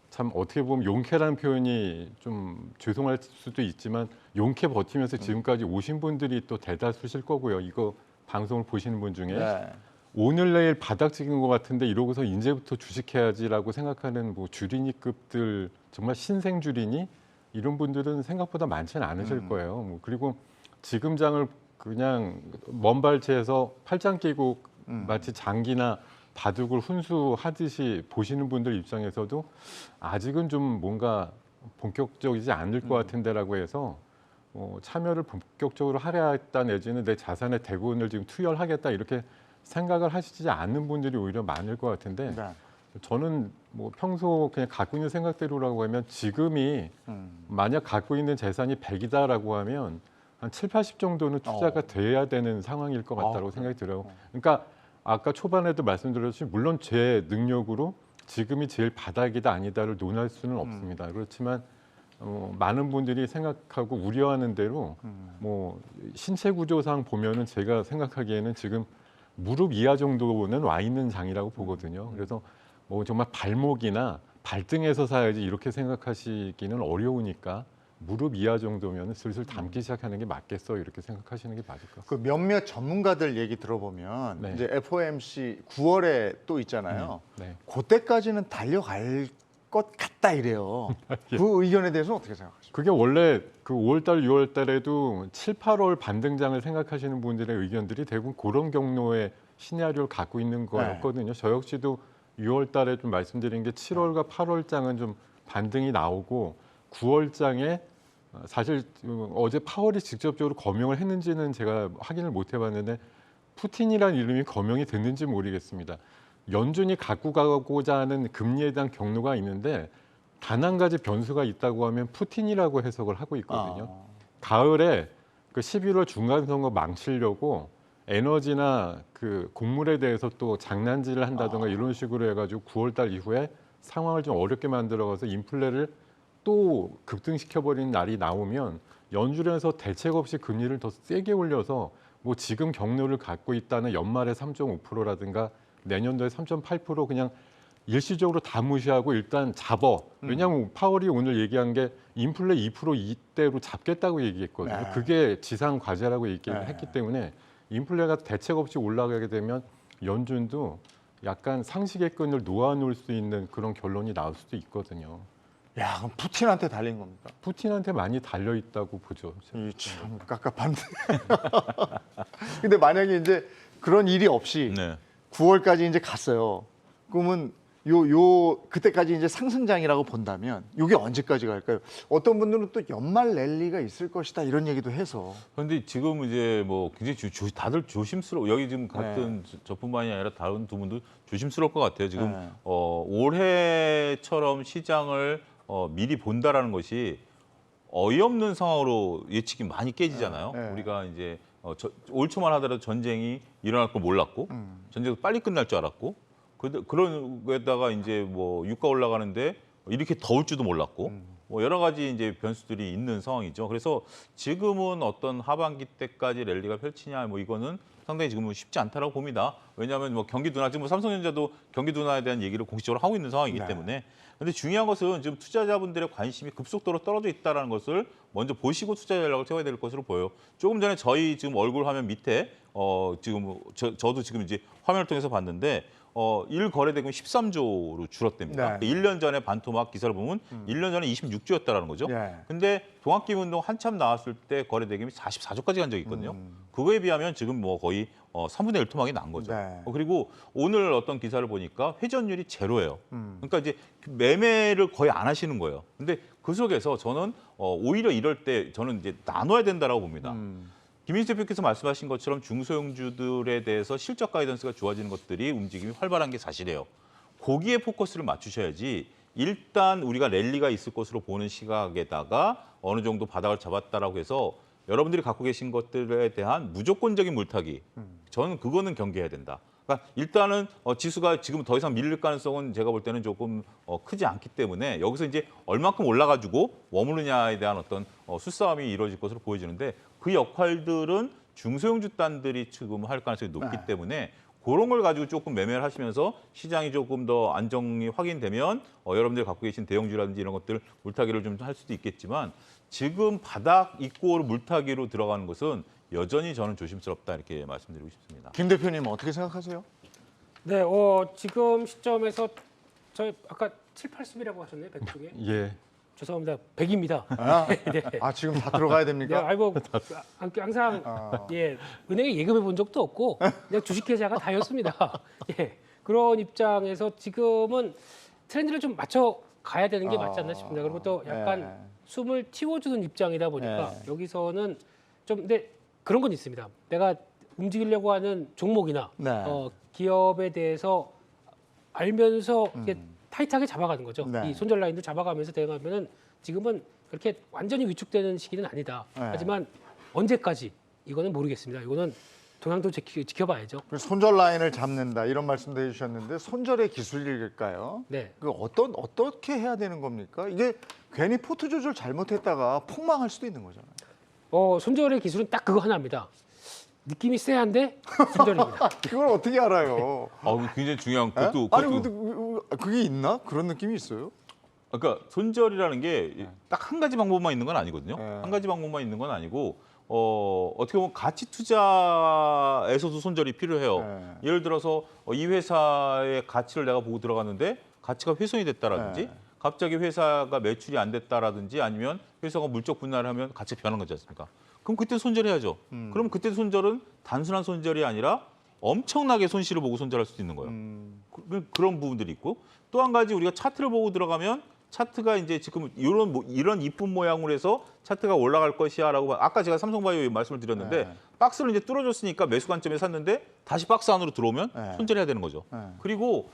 [SPEAKER 4] 참 어떻게 보면 용케라는 표현이 좀 죄송할 수도 있지만 용케 버티면서 지금까지 오신 분들이 또 대다수실 거고요. 이거 방송을 보시는 분 중에
[SPEAKER 1] 네.
[SPEAKER 4] 오늘 내일 바닥 찍은 것 같은데 이러고서 이제부터 주식해야지라고 생각하는 뭐 주린이급들 정말 신생 주린이 이런 분들은 생각보다 많지는 않으실 거예요. 뭐 그리고 지금 장을 그냥 먼 발치에서 팔짱 끼고 마치 장기나 바둑을 훈수하듯이 보시는 분들 입장에서도 아직은 좀 뭔가 본격적이지 않을 것 같은데라고 해서 참여를 본격적으로 하겠다 내지는 내 자산의 대부분을 지금 투여하겠다 이렇게 생각을 하시지 않는 분들이 오히려 많을 것 같은데
[SPEAKER 1] 네.
[SPEAKER 4] 저는 뭐 평소 그냥 갖고 있는 생각대로라고 하면 지금이 만약 갖고 있는 재산이 100이다라고 하면 한 7, 80 정도는 투자가 돼야 되는 상황일 것 같다고 생각이 들어요. 그러니까 아까 초반에도 말씀드렸듯이 물론 제 능력으로 지금이 제일 바닥이다 아니다를 논할 수는 없습니다. 그렇지만 많은 분들이 생각하고 우려하는 대로 뭐 신체 구조상 보면은 제가 생각하기에는 지금 무릎 이하 정도는 와 있는 장이라고 보거든요. 그래서 뭐 정말 발목이나 발등에서 사야지 이렇게 생각하시기는 어려우니까 무릎 이하 정도면 슬슬 담기 시작하는 게 맞겠어 이렇게 생각하시는 게 맞을 것 같습니다.
[SPEAKER 1] 그 몇몇 전문가들 얘기 들어보면
[SPEAKER 4] 네.
[SPEAKER 1] 이제 FOMC 9월에 또 있잖아요.
[SPEAKER 4] 네.
[SPEAKER 1] 그때까지는 달려갈 것 같다 이래요.
[SPEAKER 4] 예.
[SPEAKER 1] 그 의견에 대해서는 어떻게 생각하십니까?
[SPEAKER 4] 그게 원래 그 5월달, 6월달에도 7, 8월 반등장을 생각하시는 분들의 의견들이 대부분 그런 경로의 시나리오를 갖고 있는 거였거든요. 저 역시도 6월달에 좀 말씀드린 게 7월과 8월장은 좀 반등이 나오고 9월장에 사실 어제 파월이 직접적으로 거명을 했는지는 제가 확인을 못 해봤는데 푸틴이라는 이름이 거명이 됐는지 모르겠습니다. 연준이 갖고 가고자 하는 금리에 대한 경로가 있는데 단 한 가지 변수가 있다고 하면 푸틴이라고 해석을 하고 있거든요. 가을에 그 11월 중간선거 망치려고 에너지나 그 곡물에 대해서 또 장난질을 한다던가 이런 식으로 해가지고 9월달 이후에 상황을 좀 어렵게 만들어가서 인플레를 또 급등시켜버리는 날이 나오면 연준에서 대책 없이 금리를 더 세게 올려서 뭐 지금 경로를 갖고 있다는 연말에 3.5%라든가 내년도에 3.8% 그냥 일시적으로 다 무시하고 일단 잡어. 왜냐하면 파월이 오늘 얘기한 게 인플레 2% 이대로 잡겠다고 얘기했거든요.
[SPEAKER 1] 네.
[SPEAKER 4] 그게 지상 과제라고 얘기를
[SPEAKER 1] 네.
[SPEAKER 4] 했기 때문에 인플레가 대책 없이 올라가게 되면 연준도 약간 상식의 끈을 놓아놓을 수 있는 그런 결론이 나올 수도 있거든요.
[SPEAKER 1] 야, 그럼 푸틴한테 달린 겁니까?
[SPEAKER 4] 푸틴한테 많이 달려 있다고 보죠.
[SPEAKER 1] 참 깝깝한데. 근데 만약에 이제 그런 일이 없이
[SPEAKER 2] 네.
[SPEAKER 1] 9월까지 이제 갔어요. 그러면 그때까지 이제 상승장이라고 본다면 이게 언제까지 갈까요? 어떤 분들은 또 연말 랠리가 있을 것이다 이런 얘기도 해서.
[SPEAKER 2] 그런데 지금 이제 뭐 굉장히 다들 조심스러워. 여기 지금 같은 저뿐만이 아니라 다른 두 분도 조심스러울 것 같아요. 지금
[SPEAKER 1] 네.
[SPEAKER 2] 올해처럼 시장을 미리 본다라는 것이 어이없는 상황으로 예측이 많이 깨지잖아요.
[SPEAKER 1] 네.
[SPEAKER 2] 우리가 이제 올 초만 하더라도 전쟁이 일어날 걸 몰랐고 전쟁도 빨리 끝날 줄 알았고 그런 거에다가 이제 뭐 유가 올라가는데 이렇게 더울 줄도 몰랐고 뭐 여러 가지 이제 변수들이 있는 상황이죠. 그래서 지금은 어떤 하반기 때까지 랠리가 펼치냐 뭐 이거는 상당히 지금은 쉽지 않다라고 봅니다. 왜냐하면 뭐 경기 둔화 지금 뭐 삼성전자도 경기 둔화에 대한 얘기를 공식적으로 하고 있는 상황이기
[SPEAKER 1] 네.
[SPEAKER 2] 때문에. 근데 중요한 것은 지금 투자자분들의 관심이 급속도로 떨어져 있다는 것을 먼저 보시고 투자 전략을 세워야 될 것으로 보여요. 조금 전에 저희 지금 얼굴 화면 밑에 지금 저도 지금 이제 화면을 통해서 봤는데 1거래대금이 13조로 줄었답니다.
[SPEAKER 1] 네.
[SPEAKER 2] 1년 전에 반토막 기사를 보면 1년 전에 26조였다라는 거죠.
[SPEAKER 1] 네.
[SPEAKER 2] 근데 동학기금운동 한참 나왔을 때 거래대금이 44조까지 간 적이 있거든요. 그거에 비하면 지금 뭐 거의 3분의 1 토막이 난 거죠.
[SPEAKER 1] 네.
[SPEAKER 2] 그리고 오늘 어떤 기사를 보니까 회전율이 제로예요. 그러니까 이제 매매를 거의 안 하시는 거예요. 근데 그 속에서 저는 오히려 이럴 때 저는 이제 나눠야 된다라고 봅니다. 김인수 대표께서 말씀하신 것처럼 중소형주들에 대해서 실적 가이던스가 좋아지는 것들이 움직임이 활발한 게 사실이에요. 거기에 포커스를 맞추셔야지 일단 우리가 랠리가 있을 것으로 보는 시각에다가 어느 정도 바닥을 잡았다라고 해서 여러분들이 갖고 계신 것들에 대한 무조건적인 물타기. 저는 그거는 경계해야 된다. 그러니까 일단은 지수가 지금 더 이상 밀릴 가능성은 제가 볼 때는 조금 크지 않기 때문에 여기서 이제 얼마큼 올라가지고 머무르냐에 대한 어떤 수싸움이 이루어질 것으로 보여지는데 그 역할들은 중소형주단들이 지금 할 가능성이 높기
[SPEAKER 1] 네.
[SPEAKER 2] 때문에 그런 걸 가지고 조금 매매를 하시면서 시장이 조금 더 안정이 확인되면 여러분들이 갖고 계신 대형주라든지 이런 것들 물타기를 좀 할 수도 있겠지만 지금 바닥 입고 물타기로 들어가는 것은 여전히 저는 조심스럽다 이렇게 말씀드리고 싶습니다.
[SPEAKER 1] 김 대표님 어떻게 생각하세요?
[SPEAKER 3] 네, 지금 시점에서 저희 아까 7, 80이라고 하셨네요, 100 중에.
[SPEAKER 4] 예.
[SPEAKER 3] 죄송합니다, 100입니다.
[SPEAKER 1] 아,
[SPEAKER 3] 네.
[SPEAKER 1] 지금 다 들어가야
[SPEAKER 3] 네,
[SPEAKER 1] 됩니까?
[SPEAKER 3] 아이고 항상 예 은행에 예금해 본 적도 없고 그냥 주식 계좌가 다였습니다. 예 그런 입장에서 지금은 트렌드를 좀 맞춰 가야 되는 게 맞지 않나 싶습니다. 그리고 또 약간
[SPEAKER 1] 예.
[SPEAKER 3] 숨을 틔워주는 입장이다 보니까
[SPEAKER 1] 예.
[SPEAKER 3] 여기서는 좀 근데 그런 건 있습니다. 내가 움직이려고 하는 종목이나
[SPEAKER 1] 네.
[SPEAKER 3] 기업에 대해서 알면서 이게 타이트하게 잡아가는 거죠.
[SPEAKER 1] 네.
[SPEAKER 3] 이 손절 라인도 잡아가면서 대응하면은 지금은 그렇게 완전히 위축되는 시기는 아니다.
[SPEAKER 1] 네.
[SPEAKER 3] 하지만 언제까지 이거는 모르겠습니다. 이거는 동향도 지켜봐야죠.
[SPEAKER 1] 손절 라인을 잡는다 이런 말씀도 해주셨는데 손절의 기술일까요?
[SPEAKER 3] 네.
[SPEAKER 1] 그 어떻게 해야 되는 겁니까? 이게 괜히 포트 조절 잘못했다가 폭망할 수도 있는 거잖아요.
[SPEAKER 3] 손절의 기술은 딱 그거 하나입니다. 느낌이 쎄한데 손절입니다.
[SPEAKER 1] 그걸 어떻게 알아요?
[SPEAKER 2] 굉장히 중요한
[SPEAKER 1] 예?
[SPEAKER 2] 것도
[SPEAKER 1] 아니 근데 그게 있나? 그런 느낌이 있어요?
[SPEAKER 2] 그러니까 손절이라는 게 딱 한 가지 방법만 있는 건 아니거든요.
[SPEAKER 1] 네.
[SPEAKER 2] 한 가지 방법만 있는 건 아니고 어떻게 보면 가치 투자에서도 손절이 필요해요.
[SPEAKER 1] 네.
[SPEAKER 2] 예를 들어서 이 회사의 가치를 내가 보고 들어갔는데 가치가 훼손이 됐다라든지
[SPEAKER 1] 네.
[SPEAKER 2] 갑자기 회사가 매출이 안 됐다라든지 아니면 회사가 물적 분할을 하면 가치 변한 거지 않습니까? 그럼 그때 손절해야죠. 그럼 그때 손절은 단순한 손절이 아니라 엄청나게 손실을 보고 손절할 수도 있는 거예요. 그런 부분들이 있고 또 한 가지 우리가 차트를 보고 들어가면 차트가 이제 지금 이런 이쁜 모양으로 해서 차트가 올라갈 것이야라고 아까 제가 삼성바이오 말씀을 드렸는데
[SPEAKER 1] 네.
[SPEAKER 2] 박스를 이제 뚫어줬으니까 매수 관점에 샀는데 다시 박스 안으로 들어오면
[SPEAKER 1] 네.
[SPEAKER 2] 손절해야 되는 거죠.
[SPEAKER 1] 네.
[SPEAKER 2] 그리고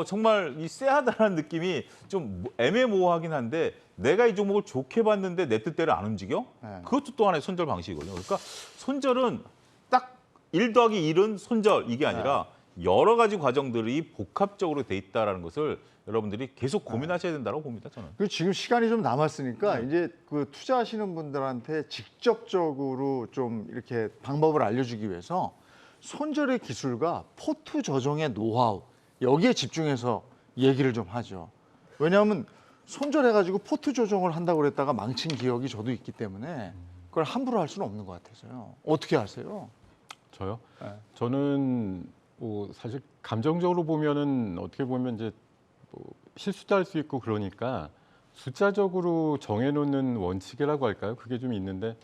[SPEAKER 2] 정말 이 쎄하다는 느낌이 좀 애매모호하긴 한데 내가 이 종목을 좋게 봤는데 내 뜻대로 안 움직여?
[SPEAKER 1] 네.
[SPEAKER 2] 그것도 또 하나의 손절 방식이거든요. 그러니까 손절은 딱 1 더하기 1은 손절 이게 아니라 여러 가지 과정들이 복합적으로 돼 있다는 것을 여러분들이 계속 고민하셔야 된다고 봅니다. 저는.
[SPEAKER 1] 그 지금 시간이 좀 남았으니까 이제 그 투자하시는 분들한테 직접적으로 좀 이렇게 방법을 알려주기 위해서 손절의 기술과 포트 조정의 노하우 여기에 집중해서 얘기를 좀 하죠. 왜냐하면 손절해가지고 포트 조정을 한다고 그랬다가 망친 기억이 저도 있기 때문에 그걸 함부로 할 수는 없는 것 같아서요. 어떻게 하세요?
[SPEAKER 4] 저요?
[SPEAKER 1] 네.
[SPEAKER 4] 저는 사실 감정적으로 보면은 어떻게 보면 이제 실수도 할 수 있고 그러니까 숫자적으로 정해놓는 원칙이라고 할까요? 그게 좀 있는데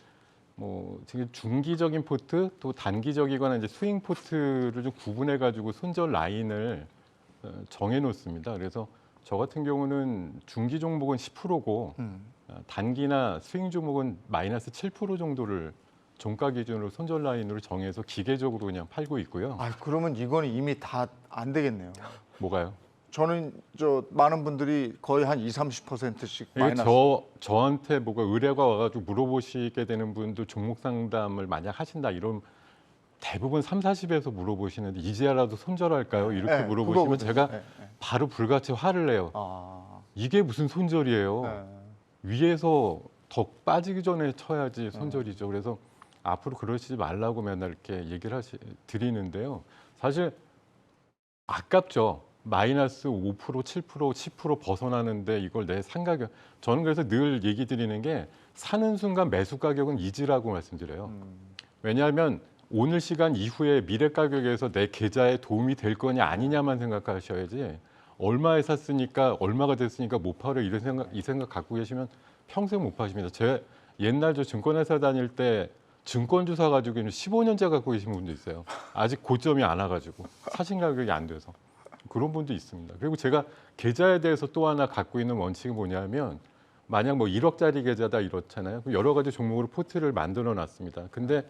[SPEAKER 4] 지금 중기적인 포트 또 단기적이거나 이제 스윙 포트를 좀 구분해 가지고 손절 라인을 정해놓습니다. 그래서 저 같은 경우는 중기 종목은 10%고 단기나 스윙 종목은 마이너스 7% 정도를 종가 기준으로 손절 라인으로 정해서 기계적으로 그냥 팔고 있고요.
[SPEAKER 1] 그러면 이거는 이미 다 안 되겠네요.
[SPEAKER 4] 뭐가요?
[SPEAKER 1] 저는 많은 분들이 거의 한 20-30%씩
[SPEAKER 4] 이게
[SPEAKER 1] 마이너스.
[SPEAKER 4] 저한테 뭐가 의뢰가 와가지고 물어보시게 되는 분도 종목 상담을 만약 하신다 이런 대부분 30-40에서 물어보시는데 이제라도 손절할까요? 이렇게
[SPEAKER 1] 네,
[SPEAKER 4] 물어보시면
[SPEAKER 1] 그거거든요.
[SPEAKER 4] 제가
[SPEAKER 1] 네, 네.
[SPEAKER 4] 바로 불같이 화를 내요. 이게 무슨 손절이에요?
[SPEAKER 1] 네.
[SPEAKER 4] 위에서 더 빠지기 전에 쳐야지 손절이죠. 그래서 앞으로 그러시지 말라고 맨날 이렇게 얘기를 드리는데요. 사실 아깝죠. 마이너스 5%, 7%, 10% 벗어나는데 이걸 내 상가격. 저는 그래서 늘 얘기 드리는 게 사는 순간 매수 가격은 잊으라고 말씀드려요. 왜냐하면 오늘 시간 이후에 미래 가격에서 내 계좌에 도움이 될 거냐 아니냐만 생각하셔야지 얼마에 샀으니까 얼마가 됐으니까 못 팔아 이 생각 갖고 계시면 평생 못 파십니다. 제 옛날 저 증권회사 다닐 때 증권주 사가지고 15년째 갖고 계신 분도 있어요. 아직 고점이 안 와가지고 사신 가격이 안 돼서 그런 분도 있습니다. 그리고 제가 계좌에 대해서 또 하나 갖고 있는 원칙이 뭐냐면 만약 1억짜리 계좌다 이렇잖아요. 그럼 여러 가지 종목으로 포트를 만들어 놨습니다. 근데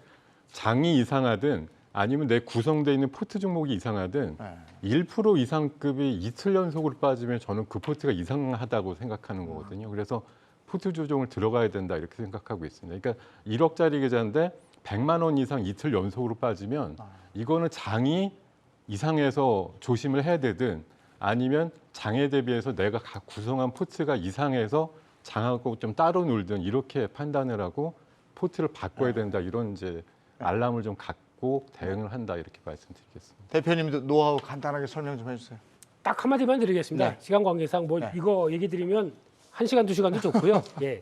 [SPEAKER 4] 장이 이상하든 아니면 내 구성되어 있는 포트 종목이 이상하든 1% 이상급이 이틀 연속으로 빠지면 저는 그 포트가 이상하다고 생각하는 거거든요. 그래서 포트 조정을 들어가야 된다 이렇게 생각하고 있습니다. 그러니까 1억짜리 계좌인데 100만 원 이상 이틀 연속으로 빠지면 이거는 장이 이상해서 조심을 해야 되든 아니면 장에 대비해서 내가 구성한 포트가 이상해서 장하고 좀 따로 놀든 이렇게 판단을 하고 포트를 바꿔야 된다 이런 이제 알람을 좀 갖고 대응을 한다 이렇게 말씀드리겠습니다.
[SPEAKER 1] 대표님도 노하우 간단하게 설명 좀 해주세요.
[SPEAKER 3] 딱 한마디만 드리겠습니다.
[SPEAKER 1] 네.
[SPEAKER 3] 시간 관계상 뭐
[SPEAKER 1] 네.
[SPEAKER 3] 이거 얘기 드리면 1시간, 2시간도 좋고요. 예.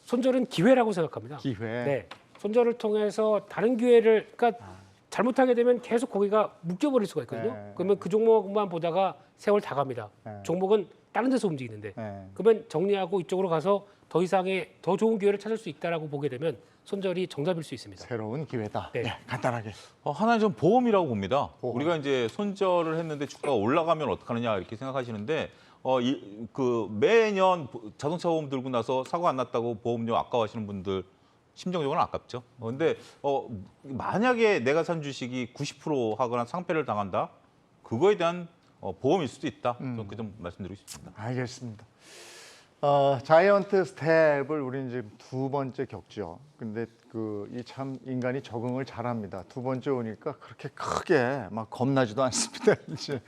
[SPEAKER 3] 손절은 기회라고 생각합니다.
[SPEAKER 1] 기회.
[SPEAKER 3] 네. 손절을 통해서 다른 기회를 그러니까 잘못하게 되면 계속 거기가 묶여버릴 수가 있거든요.
[SPEAKER 1] 네.
[SPEAKER 3] 그러면 그 종목만 보다가 세월 다 갑니다.
[SPEAKER 1] 네.
[SPEAKER 3] 종목은 다른 데서 움직이는데
[SPEAKER 1] 네.
[SPEAKER 3] 그러면 정리하고 이쪽으로 가서 더 이상의 더 좋은 기회를 찾을 수 있다라고 보게 되면 손절이 정답일 수 있습니다.
[SPEAKER 1] 새로운 기회다.
[SPEAKER 3] 네.
[SPEAKER 1] 네, 간단하게.
[SPEAKER 2] 하나는 좀 보험이라고 봅니다.
[SPEAKER 1] 보험.
[SPEAKER 2] 우리가 이제 손절을 했는데 주가가 올라가면 어떡하느냐 이렇게 생각하시는데 매년 자동차 보험 들고 나서 사고 안 났다고 보험료 아까워하시는 분들 심정적으로는 아깝죠. 근데 만약에 내가 산 주식이 90% 하거나 상패를 당한다, 그거에 대한 보험일 수도 있다. 저는 그 점 말씀드리고 싶습니다.
[SPEAKER 1] 알겠습니다. 자이언트 스텝을 우리는 지금 두 번째 겪죠. 근데 이 참 인간이 적응을 잘합니다. 두 번째 오니까 그렇게 크게 막 겁나지도 않습니다. 이제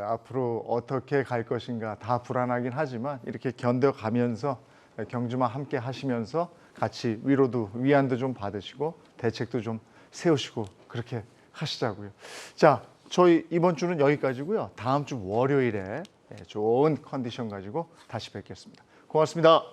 [SPEAKER 1] 앞으로 어떻게 갈 것인가 다 불안하긴 하지만 이렇게 견뎌가면서 경주마 함께 하시면서 같이 위안도 좀 받으시고 대책도 좀 세우시고 그렇게 하시자고요. 자, 저희 이번 주는 여기까지고요. 다음 주 월요일에 좋은 컨디션 가지고 다시 뵙겠습니다. 고맙습니다.